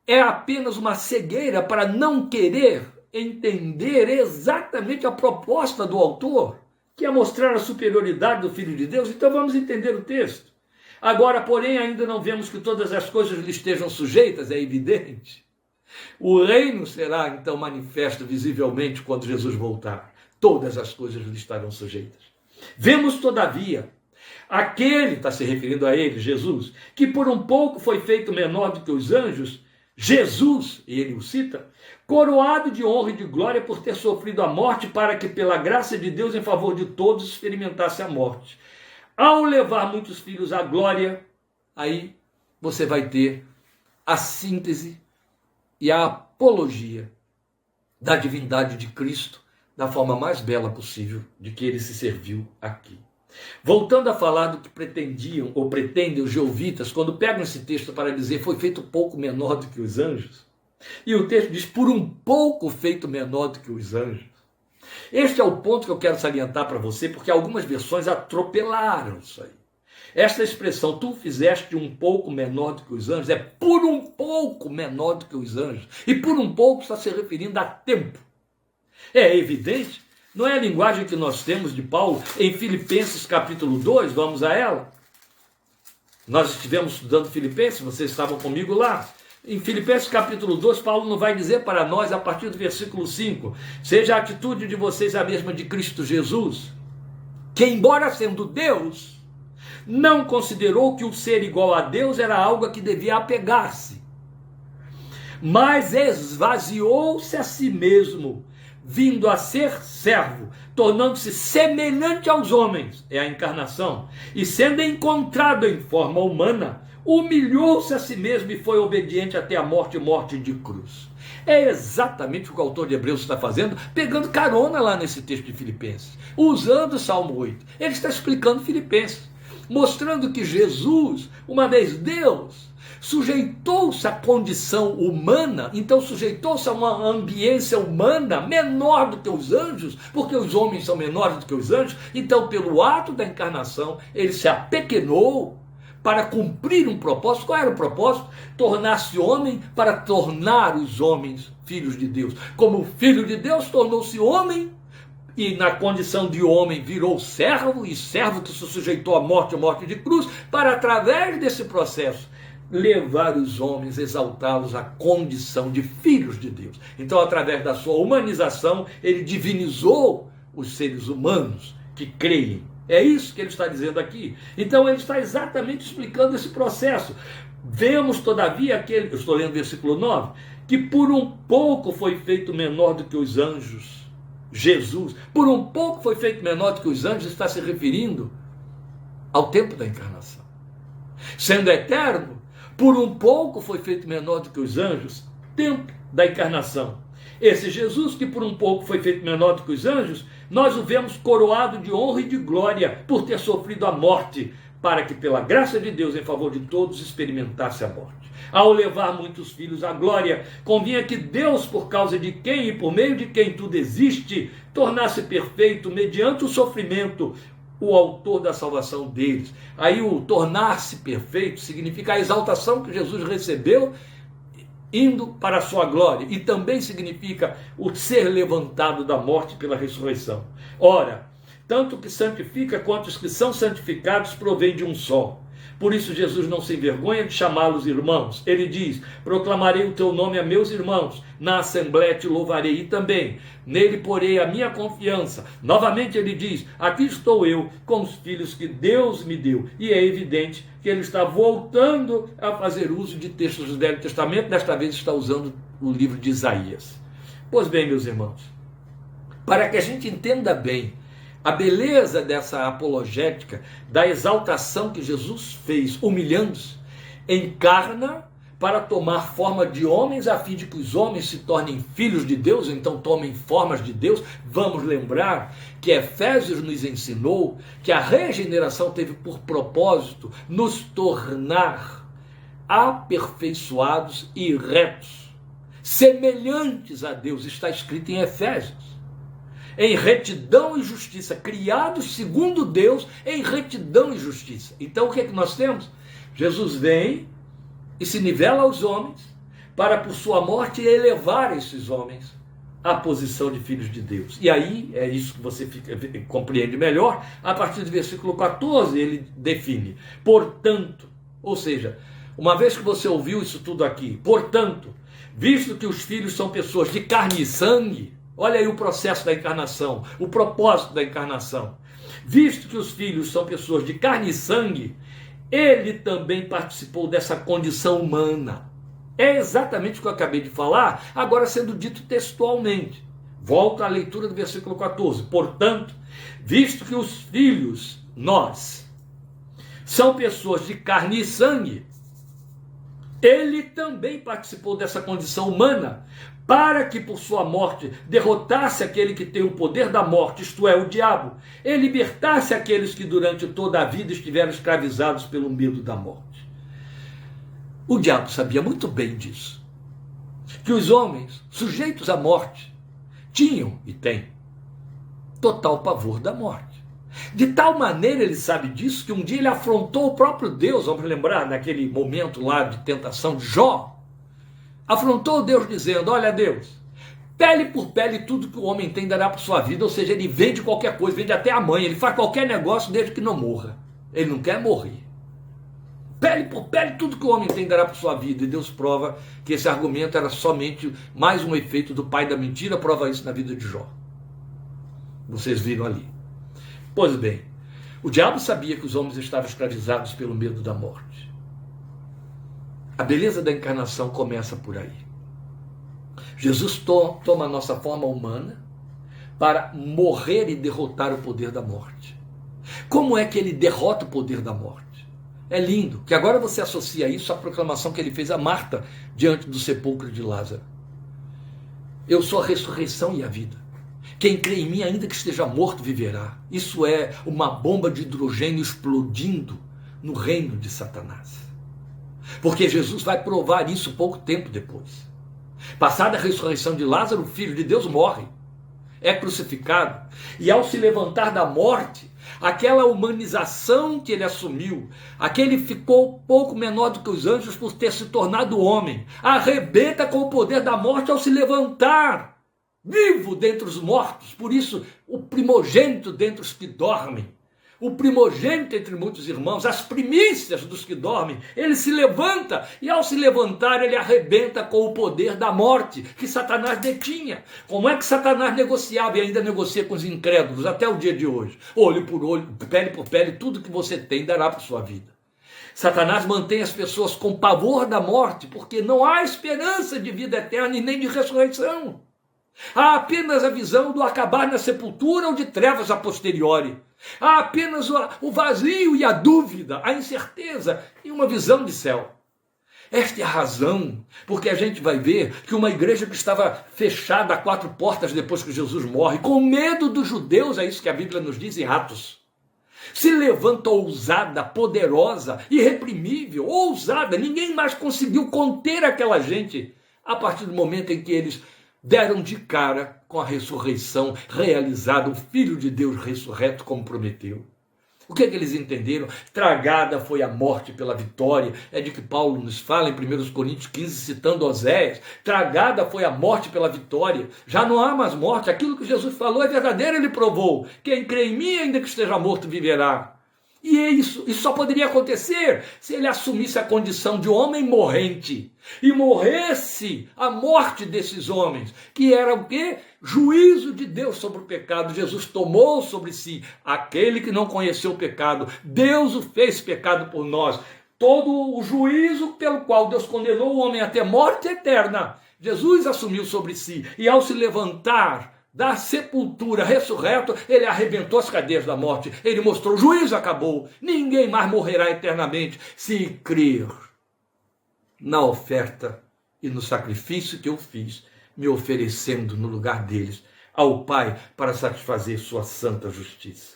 É apenas uma cegueira para não querer entender exatamente a proposta do autor, que é mostrar a superioridade do Filho de Deus. Então vamos entender o texto. Agora, porém, ainda não vemos que todas as coisas lhe estejam sujeitas, é evidente. O reino será, então, manifesto visivelmente quando Jesus voltar. Todas as coisas lhe estarão sujeitas. Vemos, todavia, Aquele, está se referindo a ele, Jesus, que por um pouco foi feito menor do que os anjos, Jesus, e ele o cita, coroado de honra e de glória por ter sofrido a morte, para que pela graça de Deus em favor de todos experimentasse a morte. Ao levar muitos filhos à glória, aí você vai ter a síntese e a apologia da divindade de Cristo da forma mais bela possível de que ele se serviu aqui. Voltando a falar do que pretendiam ou pretendem os jeovitas, quando pegam esse texto para dizer foi feito pouco menor do que os anjos, e o texto diz por um pouco feito menor do que os anjos. Este é o ponto que eu quero salientar para você, porque algumas versões atropelaram isso aí. Esta expressão, tu fizeste um pouco menor do que os anjos, é por um pouco menor do que os anjos. E por um pouco está se referindo a tempo. É evidente, não é a linguagem que nós temos de Paulo em Filipenses capítulo 2, vamos a ela. Nós estivemos estudando Filipenses, vocês estavam comigo lá. Em Filipenses capítulo 2, Paulo não vai dizer para nós, a partir do versículo 5, seja a atitude de vocês a mesma de Cristo Jesus, que embora sendo Deus, não considerou que o ser igual a Deus era algo a que devia apegar-se, mas esvaziou-se a si mesmo, vindo a ser servo, tornando-se semelhante aos homens, é a encarnação, e sendo encontrado em forma humana, humilhou-se a si mesmo e foi obediente até a morte e morte de cruz. É exatamente o que o autor de Hebreus está fazendo, pegando carona lá nesse texto de Filipenses, usando o Salmo 8. Ele está explicando Filipenses, mostrando que Jesus, uma vez Deus, sujeitou-se à condição humana, então sujeitou-se a uma ambiência humana menor do que os anjos, porque os homens são menores do que os anjos, então pelo ato da encarnação, ele se apequenou para cumprir um propósito. Qual era o propósito? Tornar-se homem para tornar os homens filhos de Deus. Como o filho de Deus tornou-se homem, e na condição de homem virou servo, e servo que se sujeitou à morte de cruz, para através desse processo levar os homens, exaltá-los à condição de filhos de Deus. Então, através da sua humanização, ele divinizou os seres humanos que creem. É isso que ele está dizendo aqui. Então, ele está exatamente explicando esse processo. Vemos, todavia, aquele, eu estou lendo o versículo 9, que por um pouco foi feito menor do que os anjos. Jesus, por um pouco foi feito menor do que os anjos, está se referindo ao tempo da encarnação. Sendo eterno, por um pouco foi feito menor do que os anjos, tempo da encarnação. Esse Jesus, que por um pouco foi feito menor do que os anjos, nós o vemos coroado de honra e de glória por ter sofrido a morte, para que pela graça de Deus em favor de todos experimentasse a morte. Ao levar muitos filhos à glória, convinha que Deus, por causa de quem e por meio de quem tudo existe, tornasse perfeito, mediante o sofrimento, o autor da salvação deles. Aí o tornar-se perfeito significa a exaltação que Jesus recebeu indo para a sua glória, e também significa o ser levantado da morte pela ressurreição. Ora, tanto o que santifica quanto os que são santificados provém de um só. Por isso Jesus não se envergonha de chamá-los irmãos. Ele diz, proclamarei o teu nome a meus irmãos, na assembléia te louvarei, e também nele porei a minha confiança. Novamente ele diz, aqui estou eu com os filhos que Deus me deu. E é evidente que ele está voltando a fazer uso de textos do Velho Testamento, desta vez está usando o livro de Isaías. Pois bem, meus irmãos, para que a gente entenda bem a beleza dessa apologética, da exaltação que Jesus fez, humilhando-se, encarna para tomar forma de homens, a fim de que os homens se tornem filhos de Deus, então tomem formas de Deus. Vamos lembrar que Efésios nos ensinou que a regeneração teve por propósito nos tornar aperfeiçoados e retos, semelhantes a Deus, está escrito em Efésios. Em retidão e justiça, criados segundo Deus, em retidão e justiça. Então o que é que nós temos? Jesus vem e se nivela aos homens, para por sua morte elevar esses homens à posição de filhos de Deus. E aí, é isso que você compreende melhor, a partir do versículo 14, ele define, portanto, ou seja, uma vez que você ouviu isso tudo aqui, portanto, visto que os filhos são pessoas de carne e sangue, olha aí o processo da encarnação, o propósito da encarnação. Visto que os filhos são pessoas de carne e sangue, ele também participou dessa condição humana. É exatamente o que eu acabei de falar, agora sendo dito textualmente. Volto à leitura do versículo 14. Portanto, visto que os filhos, nós, são pessoas de carne e sangue, ele também participou dessa condição humana, para que por sua morte derrotasse aquele que tem o poder da morte, isto é, o diabo, e libertasse aqueles que durante toda a vida estiveram escravizados pelo medo da morte. O diabo sabia muito bem disso, que os homens sujeitos à morte tinham e têm total pavor da morte. De tal maneira ele sabe disso que um dia ele afrontou o próprio Deus. Vamos lembrar naquele momento lá de tentação de Jó. Afrontou Deus dizendo: olha Deus, pele por pele tudo que o homem tem dará para sua vida. Ou seja, ele vende qualquer coisa, vende até a mãe, ele faz qualquer negócio desde que não morra. Ele não quer morrer. Pele por pele tudo que o homem tem dará para sua vida. E Deus prova que esse argumento era somente mais um efeito do pai da mentira. Prova isso na vida de Jó. Vocês viram ali. Pois bem, o diabo sabia que os homens estavam escravizados pelo medo da morte. A beleza da encarnação começa por aí. Jesus toma a nossa forma humana para morrer e derrotar o poder da morte. Como é que ele derrota o poder da morte? É lindo, que agora você associa isso à proclamação que ele fez a Marta diante do sepulcro de Lázaro. Eu sou a ressurreição e a vida. Quem crê em mim, ainda que esteja morto, viverá. Isso é uma bomba de hidrogênio explodindo no reino de Satanás. Porque Jesus vai provar isso pouco tempo depois. Passada a ressurreição de Lázaro, o Filho de Deus morre, é crucificado, e ao se levantar da morte, aquela humanização que ele assumiu, aquele ficou pouco menor do que os anjos por ter se tornado homem, arrebenta com o poder da morte ao se levantar, vivo dentre os mortos. Por isso, o primogênito dentre os que dormem, o primogênito entre muitos irmãos, as primícias dos que dormem, ele se levanta, e ao se levantar ele arrebenta com o poder da morte que Satanás detinha. Como é que Satanás negociava e ainda negocia com os incrédulos até o dia de hoje? Olho por olho, pele por pele, tudo que você tem dará para a sua vida. Satanás mantém as pessoas com pavor da morte, porque não há esperança de vida eterna e nem de ressurreição. Há apenas a visão do acabar na sepultura ou de trevas a posteriori. Há apenas o vazio e a dúvida, a incerteza e uma visão de céu. Esta é a razão porque a gente vai ver que uma igreja que estava fechada a quatro portas depois que Jesus morre, com medo dos judeus, é isso que a Bíblia nos diz em Atos, se levanta ousada, poderosa, irreprimível, ousada. Ninguém mais conseguiu conter aquela gente a partir do momento em que eles deram de cara com a ressurreição realizada, o Filho de Deus ressurreto como prometeu. O que é que eles entenderam? Tragada foi a morte pela vitória. É de que Paulo nos fala em 1 Coríntios 15, citando Oséias. Tragada foi a morte pela vitória. Já não há mais morte. Aquilo que Jesus falou é verdadeiro, ele provou. Quem crê em mim, ainda que esteja morto, viverá. E isso só poderia acontecer se ele assumisse a condição de homem morrente e morresse a morte desses homens, que era o quê? Juízo de Deus sobre o pecado. Jesus tomou sobre si aquele que não conheceu o pecado. Deus o fez pecado por nós. Todo o juízo pelo qual Deus condenou o homem até morte eterna, Jesus assumiu sobre si. E ao se levantar da sepultura, ressurreto, ele arrebentou as cadeias da morte. Ele mostrou: o juízo acabou. Ninguém mais morrerá eternamente se crer na oferta e no sacrifício que eu fiz, me oferecendo no lugar deles ao Pai para satisfazer sua santa justiça.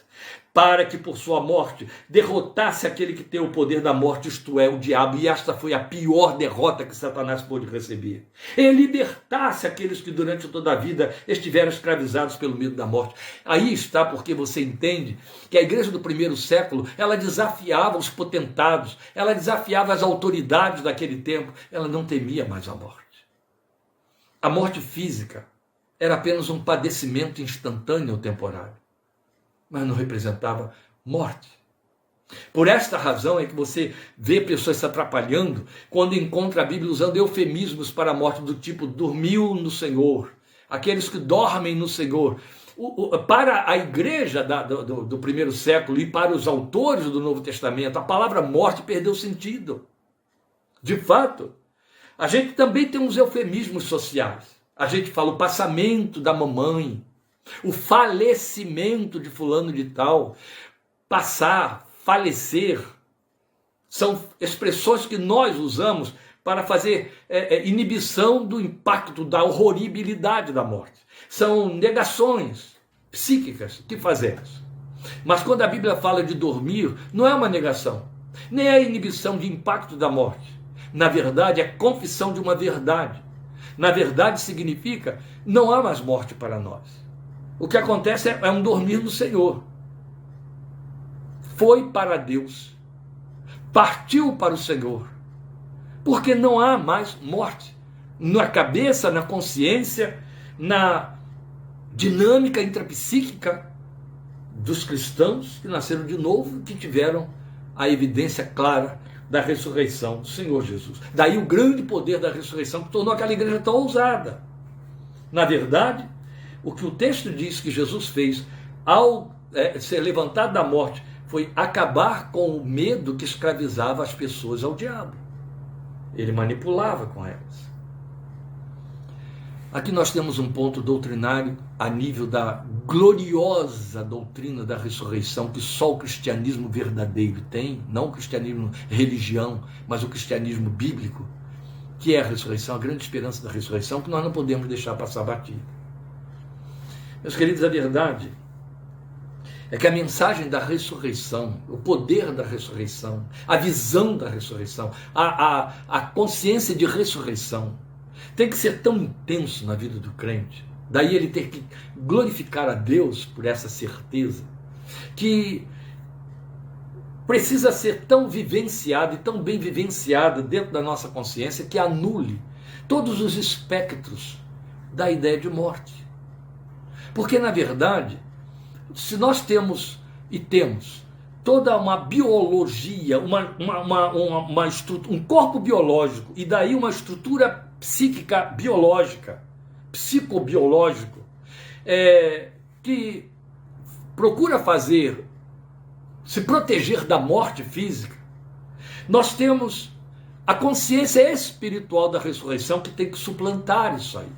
Para que por sua morte derrotasse aquele que tem o poder da morte, isto é, o diabo. E esta foi a pior derrota que Satanás pôde receber. E libertasse aqueles que durante toda a vida estiveram escravizados pelo medo da morte. Aí está porque você entende que a igreja do primeiro século, ela desafiava os potentados, ela desafiava as autoridades daquele tempo, ela não temia mais a morte. A morte física era apenas um padecimento instantâneo ou temporário, mas não representava morte. Por esta razão é que você vê pessoas se atrapalhando quando encontra a Bíblia usando eufemismos para a morte do tipo dormiu no Senhor, aqueles que dormem no Senhor. para a igreja do primeiro século e para os autores do Novo Testamento, a palavra morte perdeu sentido. De fato, a gente também tem uns eufemismos sociais. A gente fala o passamento da mamãe, o falecimento de fulano de tal, passar, falecer, são expressões que nós usamos para fazer inibição do impacto, da horroribilidade da morte. São negações psíquicas que fazemos. Mas quando a Bíblia fala de dormir, não é uma negação, nem é a inibição de impacto da morte. Na verdade, é confissão de uma verdade. Na verdade, significa não há mais morte para nós. O que acontece é um dormir no Senhor. Foi para Deus, partiu para o Senhor, porque não há mais morte na cabeça, na consciência, na dinâmica intrapsíquica dos cristãos que nasceram de novo, que tiveram a evidência clara da ressurreição do Senhor Jesus. Daí o grande poder da ressurreição que tornou aquela igreja tão ousada. Na verdade, o que o texto diz que Jesus fez ao ser levantado da morte foi acabar com o medo que escravizava as pessoas ao diabo. Ele manipulava com elas. Aqui nós temos um ponto doutrinário a nível da gloriosa doutrina da ressurreição que só o cristianismo verdadeiro tem, não o cristianismo religião, mas o cristianismo bíblico, que é a ressurreição, a grande esperança da ressurreição, que nós não podemos deixar passar batido. Meus queridos, a verdade é que a mensagem da ressurreição, o poder da ressurreição, a visão da ressurreição, a consciência de ressurreição, tem que ser tão intenso na vida do crente, daí ele ter que glorificar a Deus por essa certeza, que precisa ser tão vivenciada e tão bem vivenciada dentro da nossa consciência que anule todos os espectros da ideia de morte. Porque, na verdade, se nós temos toda uma biologia, um corpo biológico e daí uma estrutura psíquica biológica, psicobiológico, que procura se proteger da morte física, nós temos a consciência espiritual da ressurreição que tem que suplantar isso aí.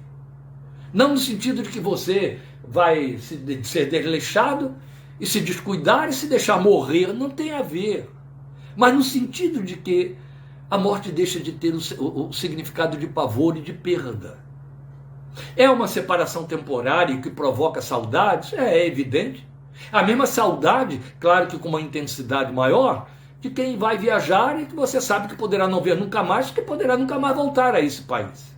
Não no sentido de que você vai ser desleixado e se descuidar e se deixar morrer, não tem a ver. Mas no sentido de que a morte deixa de ter o significado de pavor e de perda. É uma separação temporária que provoca saudades? É evidente. A mesma saudade, claro que com uma intensidade maior, de quem vai viajar e que você sabe que poderá não ver nunca mais, que poderá nunca mais voltar a esse país.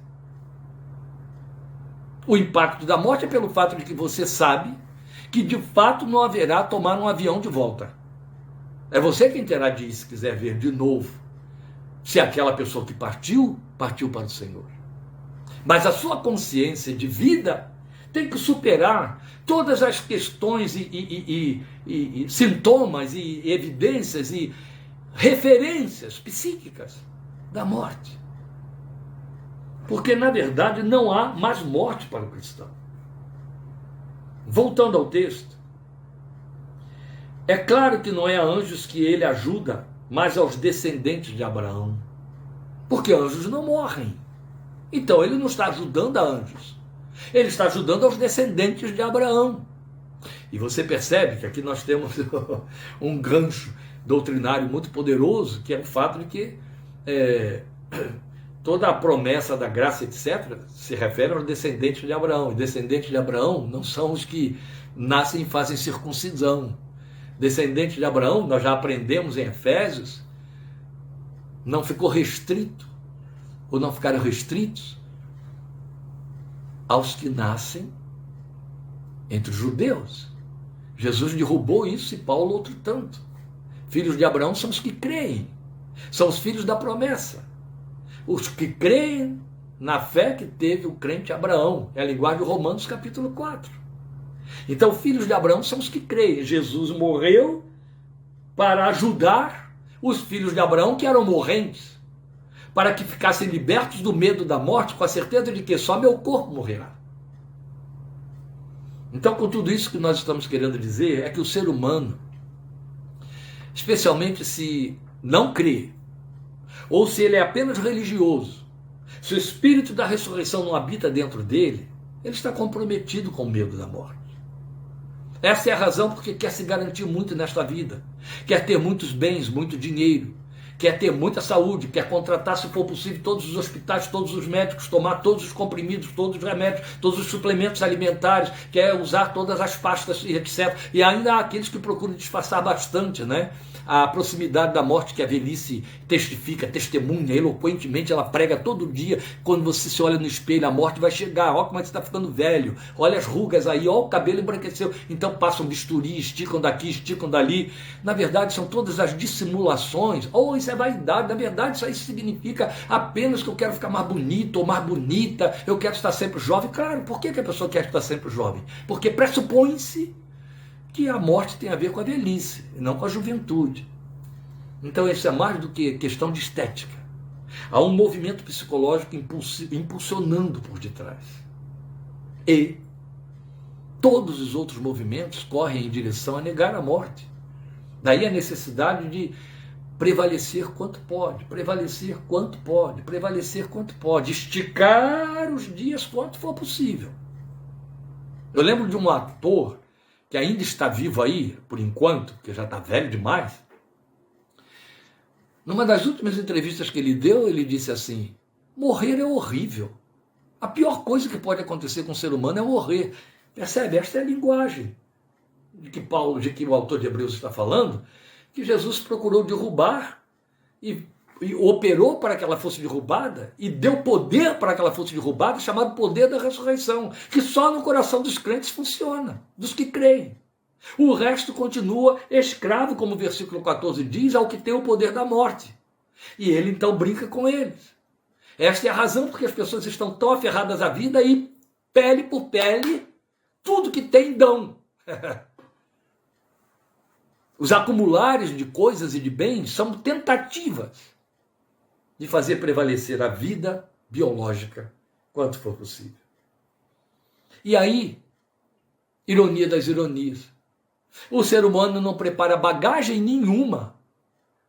O impacto da morte é pelo fato de que você sabe que de fato não haverá tomar um avião de volta. É você quem terá de ir se quiser ver de novo. Se aquela pessoa que partiu para o Senhor. Mas a sua consciência de vida tem que superar todas as questões e sintomas e evidências e referências psíquicas da morte. Porque, na verdade, não há mais morte para o cristão. Voltando ao texto, é claro que não é a anjos que ele ajuda, mas aos descendentes de Abraão. Porque anjos não morrem. Então ele não está ajudando a anjos. Ele está ajudando aos descendentes de Abraão. E você percebe que aqui nós temos um gancho doutrinário muito poderoso, que é o fato de que toda a promessa da graça, etc., se refere aos descendentes de Abraão. E descendentes de Abraão não são os que nascem e fazem circuncisão. Descendentes de Abraão, nós já aprendemos em Efésios, não ficou restrito, ou não ficaram restritos aos que nascem entre os judeus. Jesus derrubou isso e Paulo outro tanto. Filhos de Abraão são os que creem, são os filhos da promessa. Os que creem na fé que teve o crente Abraão. É a linguagem de Romanos capítulo 4. Então, filhos de Abraão são os que creem. Jesus morreu para ajudar os filhos de Abraão que eram morrentes, para que ficassem libertos do medo da morte, com a certeza de que só meu corpo morrerá. Então, com tudo isso que nós estamos querendo dizer, é que o ser humano, especialmente se não crê, ou se ele é apenas religioso, se o espírito da ressurreição não habita dentro dele, ele está comprometido com o medo da morte. Essa é a razão porque quer se garantir muito nesta vida, quer ter muitos bens, muito dinheiro, quer ter muita saúde, quer contratar, se for possível, todos os hospitais, todos os médicos, tomar todos os comprimidos, todos os remédios, todos os suplementos alimentares, quer usar todas as pastas e etc. E ainda há aqueles que procuram disfarçar bastante, né? A proximidade da morte que a velhice testifica, testemunha eloquentemente, ela prega todo dia. Quando você se olha no espelho, a morte vai chegar. Olha como é que você está ficando velho, olha as rugas aí, olha o cabelo embranqueceu. Então passam bisturi, esticam daqui, esticam dali. Na verdade são todas as dissimulações. Oh, isso é vaidade. Na verdade isso aí significa apenas que eu quero ficar mais bonito ou mais bonita, eu quero estar sempre jovem. Claro, por que a pessoa quer estar sempre jovem? Porque pressupõe-se que a morte tem a ver com a velhice, e não com a juventude. Então isso é mais do que questão de estética. Há um movimento psicológico impulsionando por detrás. E todos os outros movimentos correm em direção a negar a morte. Daí a necessidade de prevalecer quanto pode, prevalecer quanto pode, prevalecer quanto pode, esticar os dias quanto for possível. Eu lembro de um ator que ainda está vivo aí, por enquanto, porque já está velho demais. Numa das últimas entrevistas que ele deu, ele disse assim: morrer é horrível. A pior coisa que pode acontecer com o ser humano é morrer. Percebe? Esta é a linguagem de que o autor de Hebreus está falando, que Jesus procurou derrubar e operou para que ela fosse derrubada e deu poder para que ela fosse derrubada, chamado poder da ressurreição, que só no coração dos crentes funciona, dos que creem. O resto continua escravo, como o versículo 14 diz, ao que tem o poder da morte. E ele então brinca com eles. Esta é a razão porque as pessoas estão tão aferradas à vida e, pele por pele, tudo que tem dão. Os acumulares de coisas e de bens são tentativas de fazer prevalecer a vida biológica quanto for possível. E aí, ironia das ironias, o ser humano não prepara bagagem nenhuma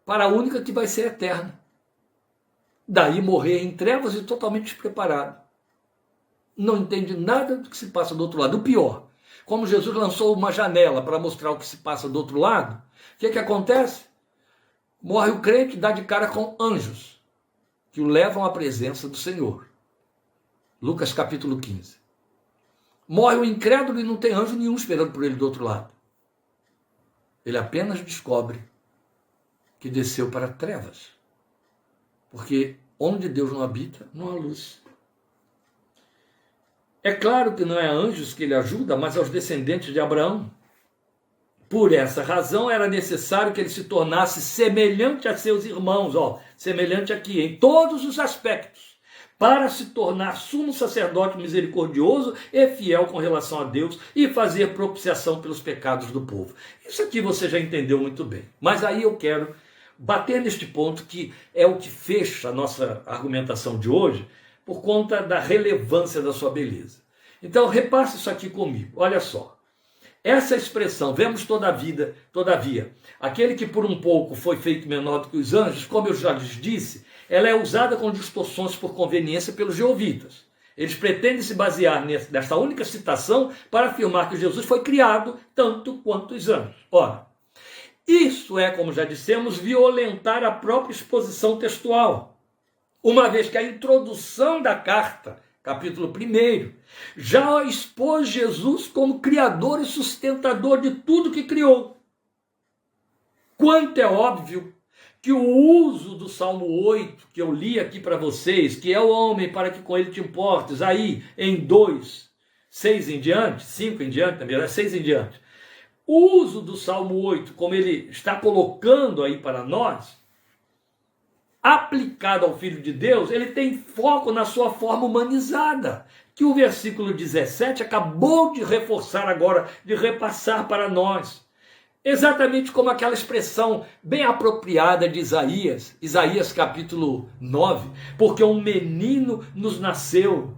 para a única que vai ser eterna. Daí morrer em trevas e totalmente despreparado. Não entende nada do que se passa do outro lado. O pior, como Jesus lançou uma janela para mostrar o que se passa do outro lado, o que acontece? Morre o crente e dá de cara com anjos que o levam à presença do Senhor. Lucas capítulo 15. Morre o incrédulo e não tem anjo nenhum esperando por ele do outro lado. Ele apenas descobre que desceu para trevas. Porque onde Deus não habita, não há luz. É claro que não é a anjos que ele ajuda, mas aos descendentes de Abraão. Por essa razão era necessário que ele se tornasse semelhante a seus irmãos, semelhante aqui, em todos os aspectos, para se tornar sumo sacerdote misericordioso e fiel com relação a Deus e fazer propiciação pelos pecados do povo. Isso aqui você já entendeu muito bem. Mas aí eu quero bater neste ponto que é o que fecha a nossa argumentação de hoje, por conta da relevância da sua beleza. Então repasse isso aqui comigo, olha só. Essa expressão, vemos todavia, aquele que por um pouco foi feito menor do que os anjos, como eu já lhes disse, ela é usada com distorções por conveniência pelos jeovitas. Eles pretendem se basear nesta única citação para afirmar que Jesus foi criado tanto quanto os anjos. Ora, isso é, como já dissemos, violentar a própria exposição textual, uma vez que a introdução da carta, capítulo 1, já expôs Jesus como criador e sustentador de tudo que criou. Quanto é óbvio que o uso do Salmo 8, que eu li aqui para vocês, que é o homem para que com ele te importes, aí em 2, 6 em diante, 5 em diante, na verdade 6 em diante, o uso do Salmo 8, como ele está colocando aí para nós, aplicado ao Filho de Deus, ele tem foco na sua forma humanizada, que o versículo 17 acabou de reforçar agora, de repassar para nós. Exatamente como aquela expressão bem apropriada de Isaías capítulo 9, porque um menino nos nasceu,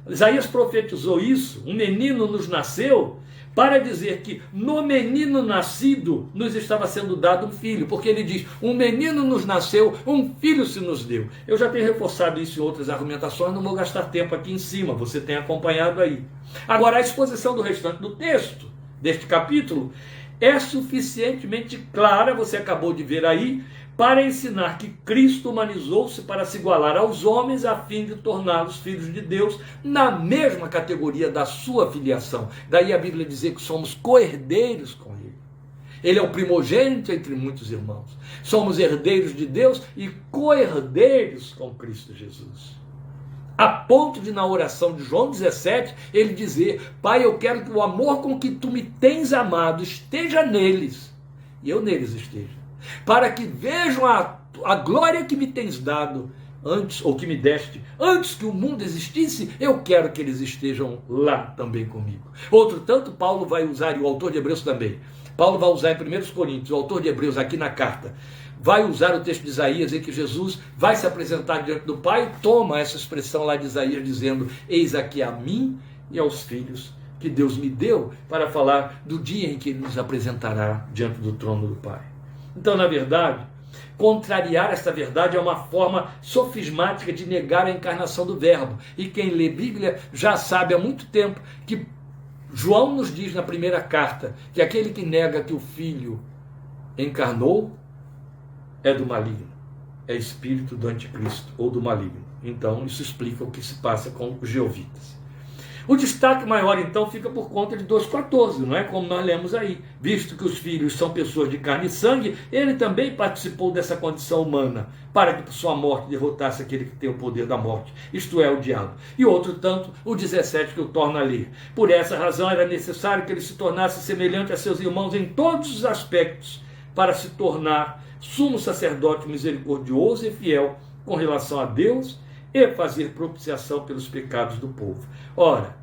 Isaías profetizou isso, um menino nos nasceu, para dizer que no menino nascido nos estava sendo dado um filho, porque ele diz, um menino nos nasceu, um filho se nos deu. Eu já tenho reforçado isso em outras argumentações, não vou gastar tempo aqui em cima, você tem acompanhado aí. Agora, a exposição do restante do texto, deste capítulo, é suficientemente clara, você acabou de ver aí, para ensinar que Cristo humanizou-se para se igualar aos homens, a fim de torná-los filhos de Deus, na mesma categoria da sua filiação. Daí a Bíblia dizer que somos co-herdeiros com Ele. Ele é o primogênito entre muitos irmãos. Somos herdeiros de Deus e co-herdeiros com Cristo Jesus. A ponto de, na oração de João 17, ele dizer, Pai, eu quero que o amor com que tu me tens amado esteja neles, e eu neles esteja, para que vejam a glória que me tens dado antes, ou que me deste, antes que o mundo existisse, eu quero que eles estejam lá também comigo. Outro tanto, Paulo vai usar, e o autor de Hebreus também, Paulo vai usar em 1 Coríntios, o autor de Hebreus aqui na carta, vai usar o texto de Isaías em que Jesus vai se apresentar diante do Pai, toma essa expressão lá de Isaías dizendo, eis aqui a mim e aos filhos que Deus me deu, para falar do dia em que Ele nos apresentará diante do trono do Pai. Então, na verdade, contrariar esta verdade é uma forma sofismática de negar a encarnação do Verbo. E quem lê Bíblia já sabe há muito tempo que João nos diz na primeira carta que aquele que nega que o Filho encarnou é do maligno, é espírito do anticristo ou do maligno. Então, isso explica o que se passa com os jeovitas. O destaque maior, então, fica por conta de 2,14, não é? Como nós lemos aí. Visto que os filhos são pessoas de carne e sangue, ele também participou dessa condição humana, para que por sua morte derrotasse aquele que tem o poder da morte, isto é, o diabo. E outro tanto, o 17, que eu torno a ler. Por essa razão era necessário que ele se tornasse semelhante a seus irmãos em todos os aspectos, para se tornar sumo sacerdote misericordioso e fiel com relação a Deus e fazer propiciação pelos pecados do povo. Ora,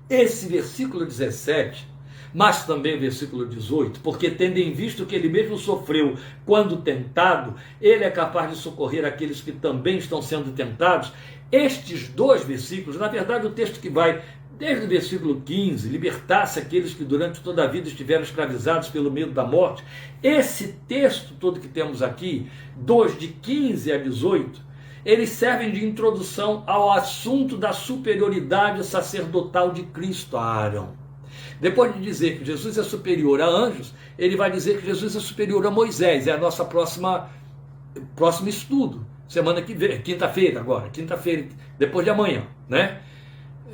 esse versículo 17, mas também o versículo 18, porque tendo em vista que ele mesmo sofreu quando tentado, ele é capaz de socorrer aqueles que também estão sendo tentados. Estes dois versículos, na verdade o texto que vai desde o versículo 15, libertar-se aqueles que durante toda a vida estiveram escravizados pelo medo da morte, esse texto todo que temos aqui, 2 de 15 a 18, eles servem de introdução ao assunto da superioridade sacerdotal de Cristo a Arão. Depois de dizer que Jesus é superior a anjos, ele vai dizer que Jesus é superior a Moisés. É a nossa próximo estudo. Semana que vem, quinta-feira agora, quinta-feira, depois de amanhã, né?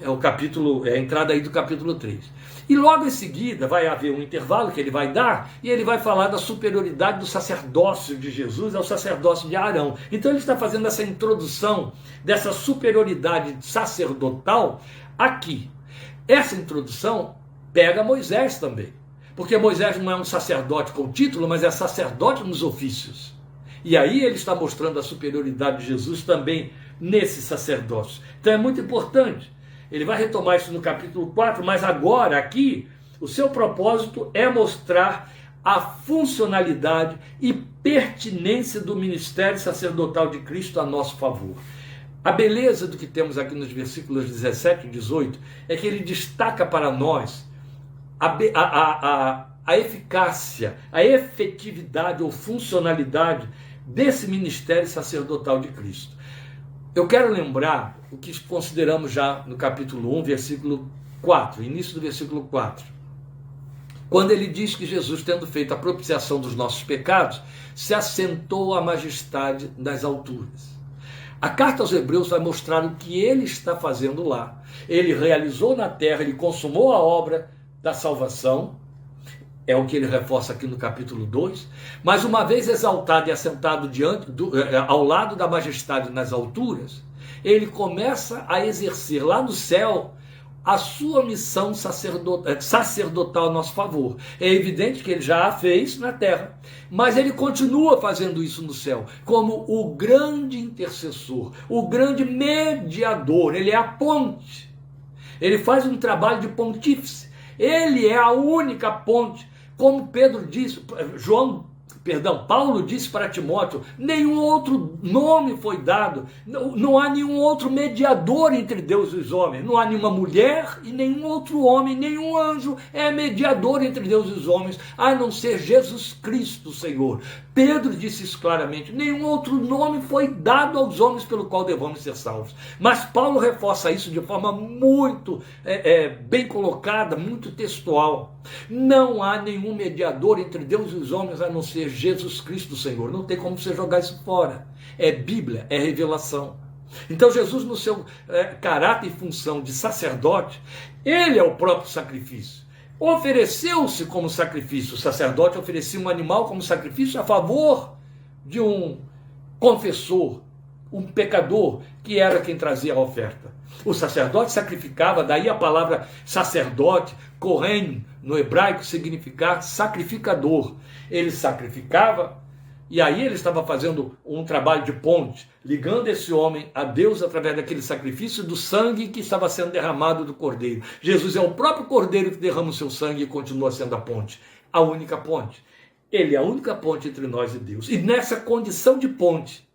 É o capítulo, é a entrada aí do capítulo 3. E logo em seguida vai haver um intervalo que ele vai dar, e ele vai falar da superioridade do sacerdócio de Jesus ao sacerdócio de Arão. Então ele está fazendo essa introdução dessa superioridade sacerdotal aqui. Essa introdução pega Moisés também, porque Moisés não é um sacerdote com título, mas é sacerdote nos ofícios. E aí ele está mostrando a superioridade de Jesus também nesse sacerdócio. Então é muito importante. Ele vai retomar isso no capítulo 4, mas agora aqui o seu propósito é mostrar a funcionalidade e pertinência do ministério sacerdotal de Cristo a nosso favor. A beleza do que temos aqui nos versículos 17 e 18 é que ele destaca para nós a eficácia, a efetividade ou funcionalidade desse ministério sacerdotal de Cristo. Eu quero lembrar o que consideramos já no capítulo 1, versículo 4, início do versículo 4. Quando ele diz que Jesus, tendo feito a propiciação dos nossos pecados, se assentou à majestade das alturas. A carta aos Hebreus vai mostrar o que ele está fazendo lá. Ele realizou na terra, ele consumou a obra da salvação, é o que ele reforça aqui no capítulo 2, mas uma vez exaltado e assentado ao lado da majestade nas alturas, ele começa a exercer lá no céu a sua missão sacerdotal a nosso favor. É evidente que ele já a fez na terra, mas ele continua fazendo isso no céu, como o grande intercessor, o grande mediador. Ele é a ponte, ele faz um trabalho de pontífice, ele é a única ponte. Como Pedro disse, João Paulo disse para Timóteo, nenhum outro nome foi dado, não há nenhum outro mediador entre Deus e os homens, não há nenhuma mulher e nenhum outro homem, nenhum anjo é mediador entre Deus e os homens, a não ser Jesus Cristo, Senhor. Pedro disse isso claramente, nenhum outro nome foi dado aos homens pelo qual devamos ser salvos. Mas Paulo reforça isso de forma muito bem colocada, muito textual. Não há nenhum mediador entre Deus e os homens a não ser Jesus Cristo, Senhor. Não tem como você jogar isso fora. É Bíblia, é revelação. Então Jesus, no seu caráter e função de sacerdote, ele é o próprio sacrifício. Ofereceu-se como sacrifício. O sacerdote oferecia um animal como sacrifício a favor de um confessor, um pecador, que era quem trazia a oferta. O sacerdote sacrificava, daí a palavra sacerdote, kohen, no hebraico, significa sacrificador. Ele sacrificava, e aí ele estava fazendo um trabalho de ponte, ligando esse homem a Deus através daquele sacrifício do sangue que estava sendo derramado do cordeiro. Jesus é o próprio cordeiro que derrama o seu sangue e continua sendo a ponte, a única ponte. Ele é a única ponte entre nós e Deus. E nessa condição de ponte,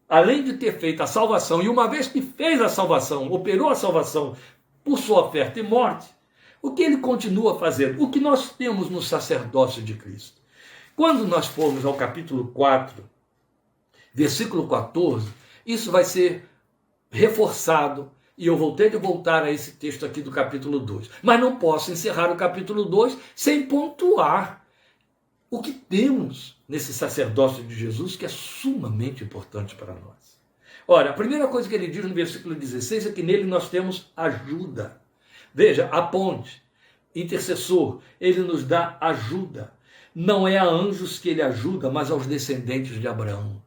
além de ter feito a salvação, e uma vez que fez a salvação, operou a salvação por sua oferta e morte, o que ele continua fazendo? O que nós temos no sacerdócio de Cristo? Quando nós formos ao capítulo 4, versículo 14, isso vai ser reforçado, e eu vou ter de voltar a esse texto aqui do capítulo 2. Mas não posso encerrar o capítulo 2 sem pontuar o que temos nesse sacerdócio de Jesus, que é sumamente importante para nós. Ora, a primeira coisa que ele diz no versículo 16 é que nele nós temos ajuda. Veja, a ponte, intercessor, ele nos dá ajuda. Não é a anjos que ele ajuda, mas aos descendentes de Abraão.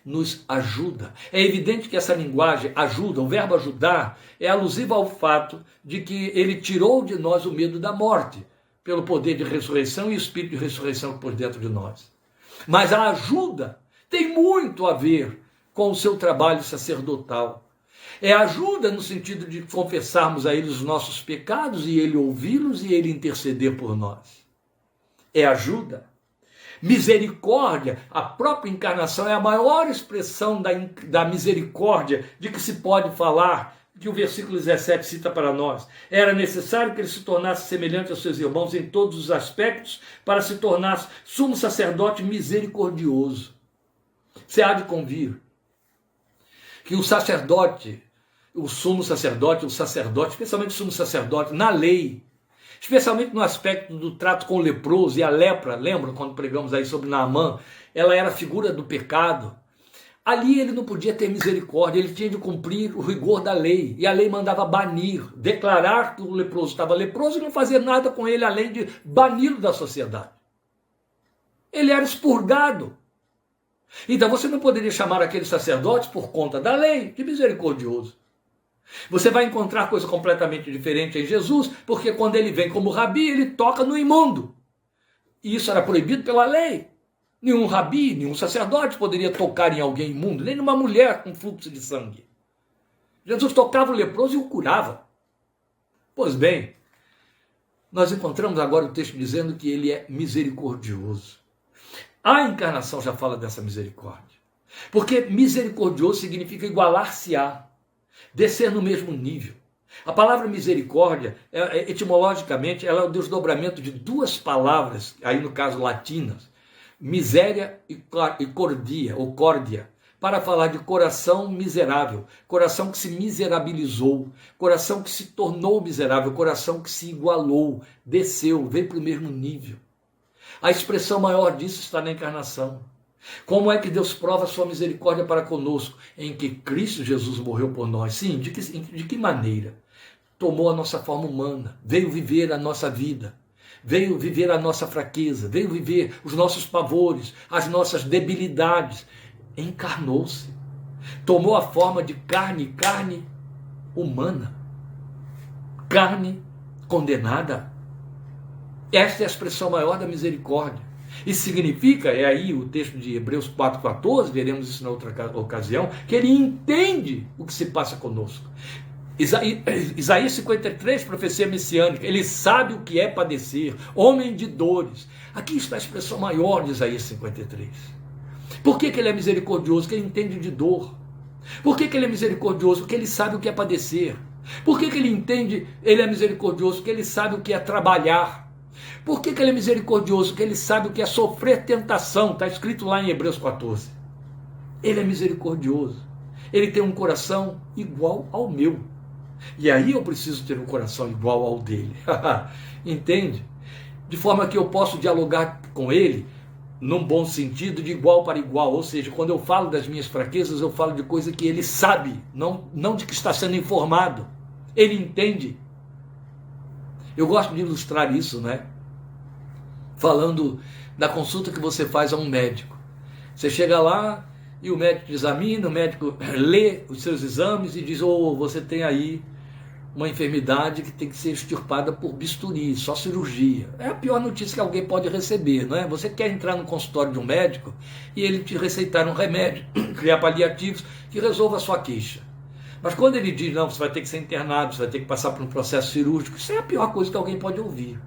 Nos ajuda. É evidente que essa linguagem, ajuda, o verbo ajudar, é alusiva ao fato de que ele tirou de nós o medo da morte, pelo poder de ressurreição e o espírito de ressurreição por dentro de nós. Mas a ajuda tem muito a ver com o seu trabalho sacerdotal. É ajuda no sentido de confessarmos a ele os nossos pecados e ele ouvi-los e ele interceder por nós. É ajuda. Misericórdia, a própria encarnação é a maior expressão da misericórdia de que se pode falar, que o versículo 17 cita para nós. Era necessário que ele se tornasse semelhante aos seus irmãos em todos os aspectos para se tornar sumo sacerdote misericordioso. Você há de convir que o sacerdote, o sumo sacerdote, especialmente o sumo sacerdote, na lei, especialmente no aspecto do trato com o leproso e a lepra, lembram quando pregamos aí sobre Naamã? Ela era a figura do pecado. Ali ele não podia ter misericórdia, ele tinha de cumprir o rigor da lei. E a lei mandava banir, declarar que o leproso estava leproso e não fazer nada com ele, além de bani-lo da sociedade. Ele era expurgado. Então você não poderia chamar aquele sacerdote por conta da lei de misericordioso. Você vai encontrar coisa completamente diferente em Jesus, porque quando ele vem como rabi, ele toca no imundo. E isso era proibido pela lei. Nenhum rabi, nenhum sacerdote poderia tocar em alguém imundo, nem numa mulher com fluxo de sangue. Jesus tocava o leproso e o curava. Pois bem, nós encontramos agora o texto dizendo que ele é misericordioso. A encarnação já fala dessa misericórdia. Porque misericordioso significa igualar-se-á, descer no mesmo nível. A palavra misericórdia, etimologicamente, ela é o desdobramento de duas palavras, aí no caso latinas, miséria e cordia, ou córdia, para falar de coração miserável, coração que se miserabilizou, coração que se tornou miserável, coração que se igualou, desceu, veio para o mesmo nível. A expressão maior disso está na encarnação. Como é que Deus prova a sua misericórdia para conosco? Em que Cristo Jesus morreu por nós. Sim, de que maneira? Tomou a nossa forma humana, veio viver a nossa vida, veio viver a nossa fraqueza, veio viver os nossos pavores, as nossas debilidades. Encarnou-se, tomou a forma de carne humana, carne condenada. Esta é a expressão maior da misericórdia. Isso significa, é aí o texto de Hebreus 4,14, veremos isso na outra ocasião, que ele entende o que se passa conosco. Isaías 53, profecia messiânica, ele sabe o que é padecer, homem de dores. Aqui está a expressão maior de Isaías 53. Por que ele é misericordioso? Porque ele entende de dor. Por que ele é misericordioso? Porque ele sabe o que é padecer. Por que ele é misericordioso? Porque ele sabe o que é trabalhar. Por que ele é misericordioso? Porque ele sabe o que é sofrer tentação. Está escrito lá em Hebreus 14. Ele é misericordioso. Ele tem um coração igual ao meu. E aí eu preciso ter um coração igual ao dele. Entende? De forma que eu posso dialogar com ele num bom sentido, de igual para igual. Ou seja, quando eu falo das minhas fraquezas, eu falo de coisa que ele sabe, não de que está sendo informado. Ele entende. Eu gosto de ilustrar isso, né? Falando da consulta que você faz a um médico. Você chega lá e o médico te examina, o médico lê os seus exames e diz: você tem aí uma enfermidade que tem que ser extirpada por bisturi, só cirurgia. É a pior notícia que alguém pode receber, não é? Você quer entrar no consultório de um médico e ele te receitar um remédio, criar paliativos que resolva a sua queixa. Mas quando ele diz: não, você vai ter que ser internado, você vai ter que passar por um processo cirúrgico, isso é a pior coisa que alguém pode ouvir.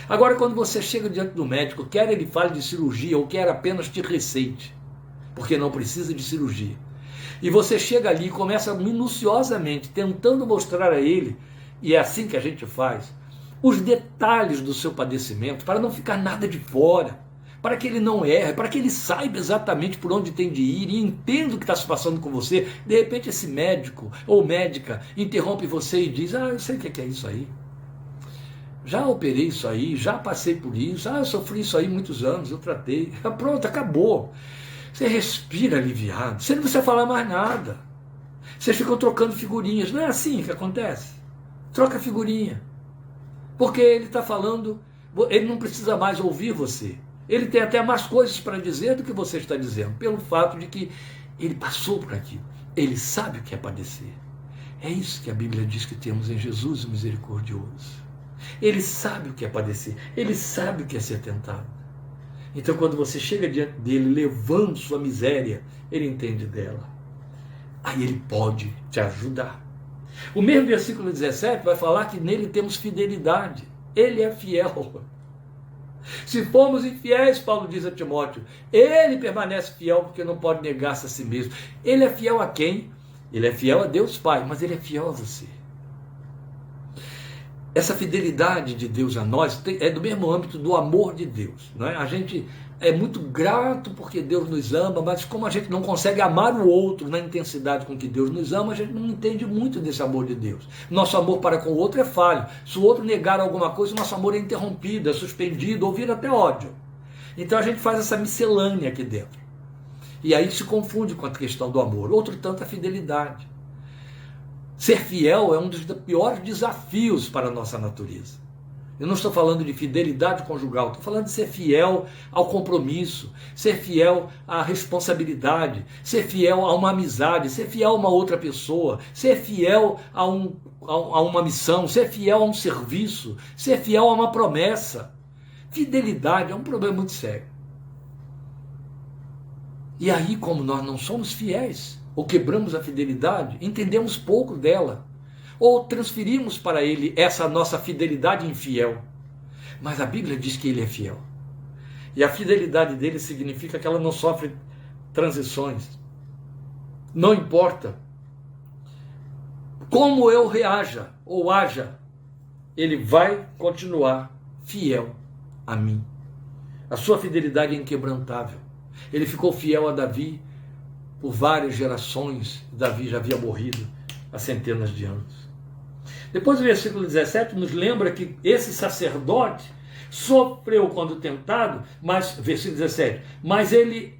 Agora, quando você chega diante do médico, quer ele fale de cirurgia ou quer apenas te receite, porque não precisa de cirurgia, e você chega ali e começa minuciosamente tentando mostrar a ele, e é assim que a gente faz, os detalhes do seu padecimento, para não ficar nada de fora, para que ele não erre, para que ele saiba exatamente por onde tem de ir e entenda o que está se passando com você. De repente esse médico ou médica interrompe você e diz: eu sei o que é isso aí. Já operei isso aí, já passei por isso, eu sofri isso aí muitos anos, eu tratei. Pronto, acabou. Você respira aliviado, você não precisa falar mais nada. Vocês ficam trocando figurinhas. Não é assim que acontece? Troca figurinha. Porque ele está falando, ele não precisa mais ouvir você. Ele tem até mais coisas para dizer do que você está dizendo, pelo fato de que ele passou por aquilo. Ele sabe o que é padecer. É isso que a Bíblia diz que temos em Jesus, o misericordioso. Ele sabe o que é padecer. Ele sabe o que é ser tentado. Então, quando você chega diante dele, levando sua miséria, ele entende dela. Aí ele pode te ajudar. O mesmo versículo 17 vai falar que nele temos fidelidade. Ele é fiel. Se formos infiéis, Paulo diz a Timóteo, ele permanece fiel porque não pode negar-se a si mesmo. Ele é fiel a quem? Ele é fiel a Deus Pai, mas ele é fiel a você. Essa fidelidade de Deus a nós é do mesmo âmbito do amor de Deus. Não é? A gente é muito grato porque Deus nos ama, mas como a gente não consegue amar o outro na intensidade com que Deus nos ama, a gente não entende muito desse amor de Deus. Nosso amor para com o outro é falho. Se o outro negar alguma coisa, nosso amor é interrompido, é suspendido, ou vira até ódio. Então a gente faz essa miscelânea aqui dentro. E aí se confunde com a questão do amor. Outro tanto a fidelidade. Ser fiel é um dos piores desafios para a nossa natureza. Eu não estou falando de fidelidade conjugal, estou falando de ser fiel ao compromisso, ser fiel à responsabilidade, ser fiel a uma amizade, ser fiel a uma outra pessoa, ser fiel a uma missão, ser fiel a um serviço, ser fiel a uma promessa. Fidelidade é um problema muito sério. E aí, como nós não somos fiéis, ou quebramos a fidelidade, entendemos pouco dela, ou transferimos para ele essa nossa fidelidade infiel. Mas a Bíblia diz que ele é fiel. E a fidelidade dele significa que ela não sofre transições. Não importa como eu reaja ou haja, ele vai continuar fiel a mim. A sua fidelidade é inquebrantável. Ele ficou fiel a Davi por várias gerações. Davi já havia morrido há centenas de anos. Depois o versículo 17 nos lembra que esse sacerdote sofreu quando tentado, mas, versículo 17, mas ele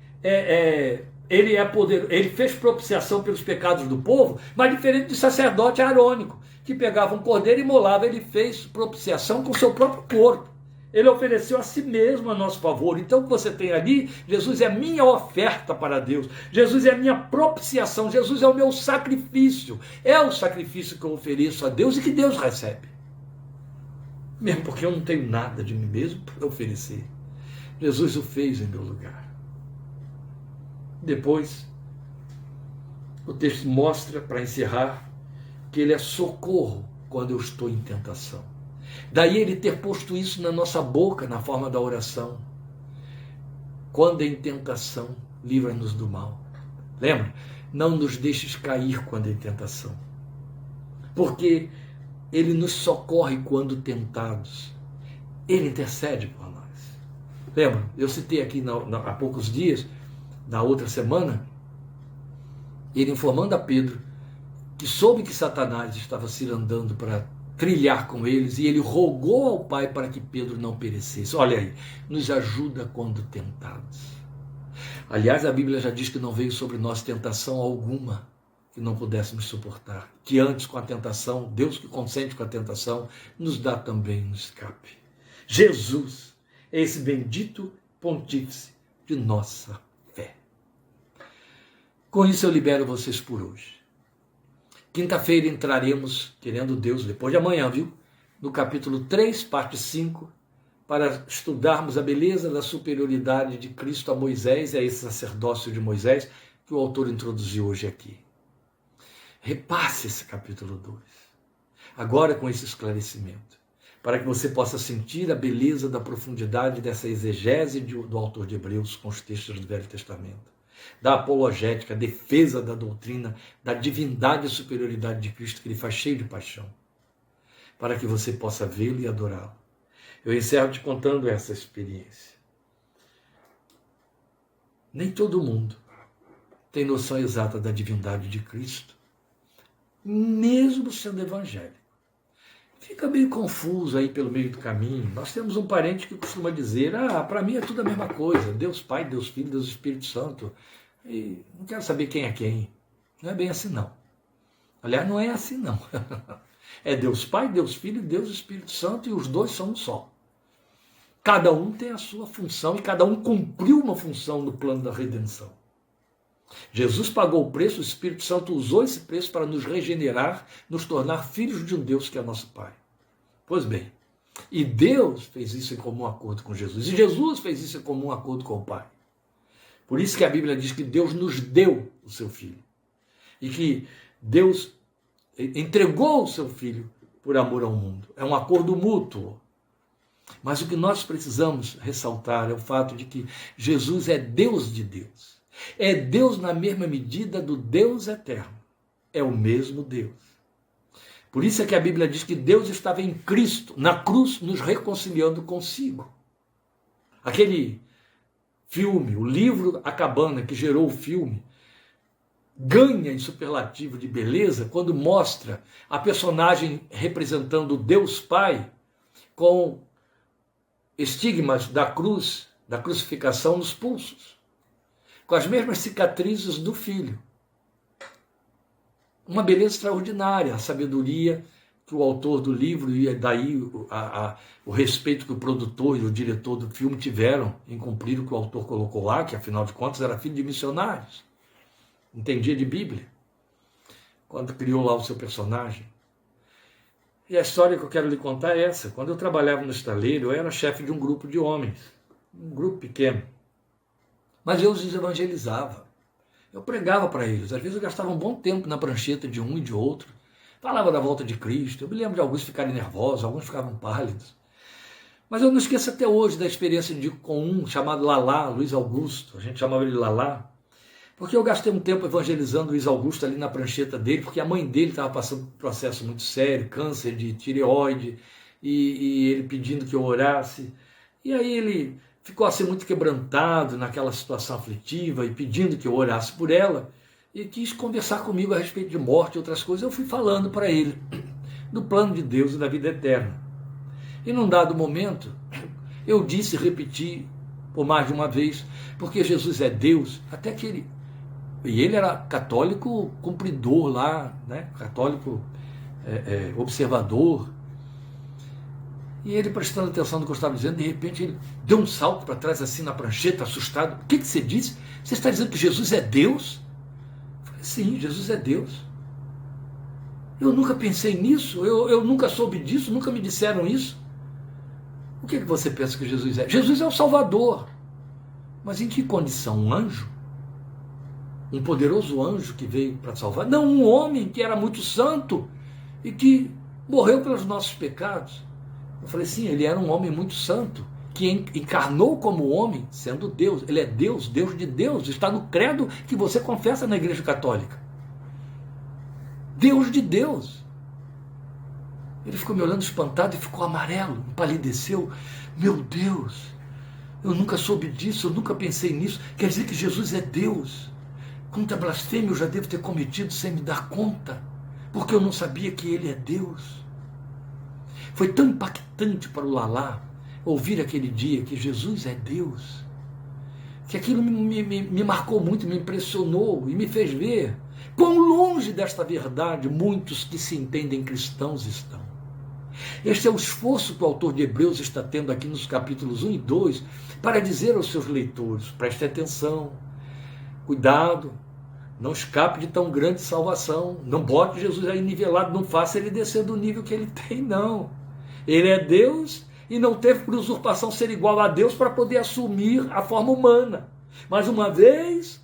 fez propiciação pelos pecados do povo, mas diferente do sacerdote arônico, que pegava um cordeiro e imolava, ele fez propiciação com o seu próprio corpo. Ele ofereceu a si mesmo a nosso favor. Então o que você tem ali, Jesus é a minha oferta para Deus. Jesus é a minha propiciação. Jesus é o meu sacrifício. É o sacrifício que eu ofereço a Deus e que Deus recebe. Mesmo porque eu não tenho nada de mim mesmo para oferecer. Jesus o fez em meu lugar. Depois, o texto mostra, para encerrar, que Ele é socorro quando eu estou em tentação. Daí Ele ter posto isso na nossa boca, na forma da oração. Quando em tentação, livra-nos do mal. Lembra? Não nos deixes cair quando em tentação. Porque Ele nos socorre quando tentados. Ele intercede por nós. Lembra? Eu citei aqui há poucos dias, na outra semana, ele informando a Pedro que soube que Satanás estava cirandando para trilhar com eles, e ele rogou ao Pai para que Pedro não perecesse. Olha aí, nos ajuda quando tentados. Aliás, a Bíblia já diz que não veio sobre nós tentação alguma que não pudéssemos suportar, que antes com a tentação, Deus que consente com a tentação, nos dá também um escape. Jesus é esse bendito pontífice de nossa fé. Com isso eu libero vocês por hoje. Quinta-feira entraremos, querendo Deus, depois de amanhã, viu? No capítulo 3, parte 5, para estudarmos a beleza da superioridade de Cristo a Moisés, e a esse sacerdócio de Moisés, que o autor introduziu hoje aqui. Repasse esse capítulo 2, agora com esse esclarecimento, para que você possa sentir a beleza da profundidade dessa exegese do autor de Hebreus com os textos do Velho Testamento, da apologética, a defesa da doutrina, da divindade e superioridade de Cristo, que ele faz cheio de paixão, para que você possa vê-lo e adorá-lo. Eu encerro te contando essa experiência. Nem todo mundo tem noção exata da divindade de Cristo, mesmo sendo evangélico. Fica meio confuso aí pelo meio do caminho. Nós temos um parente que costuma dizer, para mim é tudo a mesma coisa, Deus Pai, Deus Filho, Deus Espírito Santo, e não quero saber quem é quem. Não é bem assim não. Aliás, não é assim não. É Deus Pai, Deus Filho, Deus Espírito Santo, e os dois são um só. Cada um tem a sua função e cada um cumpriu uma função no plano da redenção. Jesus pagou o preço, o Espírito Santo usou esse preço para nos regenerar, nos tornar filhos de um Deus que é nosso Pai. Pois bem, e Deus fez isso em comum acordo com Jesus, e Jesus fez isso em comum acordo com o Pai. Por isso que a Bíblia diz que Deus nos deu o seu Filho, e que Deus entregou o seu Filho por amor ao mundo. É um acordo mútuo. Mas o que nós precisamos ressaltar é o fato de que Jesus é Deus de Deus. É Deus na mesma medida do Deus eterno. É o mesmo Deus. Por isso é que a Bíblia diz que Deus estava em Cristo, na cruz, nos reconciliando consigo. Aquele filme, o livro A Cabana, que gerou o filme, ganha em superlativo de beleza quando mostra a personagem representando Deus Pai com estigmas da cruz, da crucificação nos pulsos, com as mesmas cicatrizes do filho. Uma beleza extraordinária, a sabedoria que o autor do livro e daí o respeito que o produtor e o diretor do filme tiveram em cumprir o que o autor colocou lá, que afinal de contas era filho de missionários, entendia de Bíblia, quando criou lá o seu personagem. E a história que eu quero lhe contar é essa. Quando eu trabalhava no estaleiro, eu era chefe de um grupo de homens, um grupo pequeno. Mas eu os evangelizava. Eu pregava para eles. Às vezes eu gastava um bom tempo na prancheta de um e de outro. Falava da volta de Cristo. Eu me lembro de alguns ficarem nervosos, alguns ficavam pálidos. Mas eu não esqueço até hoje da experiência com um chamado Lalá, Luiz Augusto. A gente chamava ele Lalá. Porque eu gastei um tempo evangelizando Luiz Augusto ali na prancheta dele, porque a mãe dele estava passando por um processo muito sério, câncer de tireoide, e ele pedindo que eu orasse. E aí ele ficou assim muito quebrantado naquela situação aflitiva e pedindo que eu orasse por ela, e quis conversar comigo a respeito de morte e outras coisas. Eu fui falando para ele do plano de Deus e da vida eterna. E num dado momento, eu disse e repeti por mais de uma vez, porque Jesus é Deus, até que ele... E ele era católico cumpridor lá, né? Católico observador. E ele, prestando atenção no que eu estava dizendo, de repente ele deu um salto para trás assim na prancheta, assustado. O que você disse? Você está dizendo que Jesus é Deus? Eu falei, sim, Jesus é Deus. Eu nunca pensei nisso, eu nunca soube disso, nunca me disseram isso. O que você pensa que Jesus é? Jesus é o Salvador. Mas em que condição? Um anjo? Um poderoso anjo que veio para salvar? Não, um homem que era muito santo, e que morreu pelos nossos pecados. Eu falei, sim, ele era um homem muito santo, que encarnou como homem, sendo Deus. Ele é Deus, Deus de Deus, está no credo que você confessa na Igreja Católica. Deus de Deus. Ele ficou me olhando espantado e ficou amarelo, empalideceu. Meu Deus, eu nunca soube disso, eu nunca pensei nisso. Quer dizer que Jesus é Deus. Quanta blasfêmia eu já devo ter cometido sem me dar conta, porque eu não sabia que ele é Deus. Foi tão impactante para o Lalá ouvir aquele dia que Jesus é Deus, que aquilo me marcou muito, me impressionou e me fez ver quão longe desta verdade muitos que se entendem cristãos estão. Este é o esforço que o autor de Hebreus está tendo aqui nos capítulos 1 e 2 para dizer aos seus leitores: preste atenção, cuidado, não escape de tão grande salvação, não bote Jesus aí nivelado, não faça ele descer do nível que ele tem, não. Ele é Deus e não teve por usurpação ser igual a Deus para poder assumir a forma humana. Mas uma vez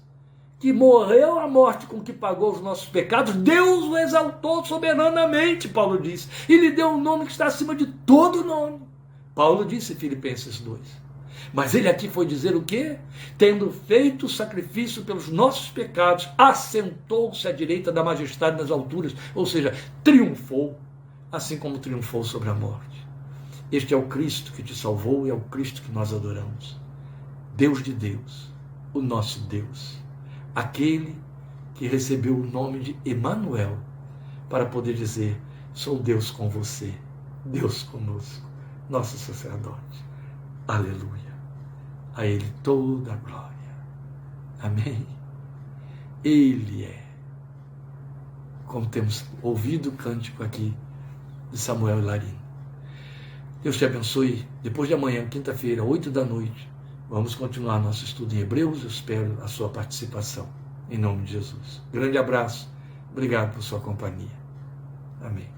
que morreu a morte com que pagou os nossos pecados, Deus o exaltou soberanamente, Paulo diz, e lhe deu um nome que está acima de todo nome. Paulo disse em Filipenses 2. Mas ele aqui foi dizer o quê? Tendo feito o sacrifício pelos nossos pecados, assentou-se à direita da majestade nas alturas, ou seja, triunfou, assim como triunfou sobre a morte. Este é o Cristo que te salvou e é o Cristo que nós adoramos. Deus de Deus, o nosso Deus. Aquele que recebeu o nome de Emanuel para poder dizer: sou Deus com você, Deus conosco, nosso sacerdote. Aleluia. A Ele toda a glória. Amém. Ele é. Como temos ouvido o cântico aqui de Samuel Larino. Deus te abençoe. Depois de amanhã, quinta-feira, 8 da noite, vamos continuar nosso estudo em Hebreus. Eu espero a sua participação. Em nome de Jesus. Grande abraço. Obrigado por sua companhia. Amém.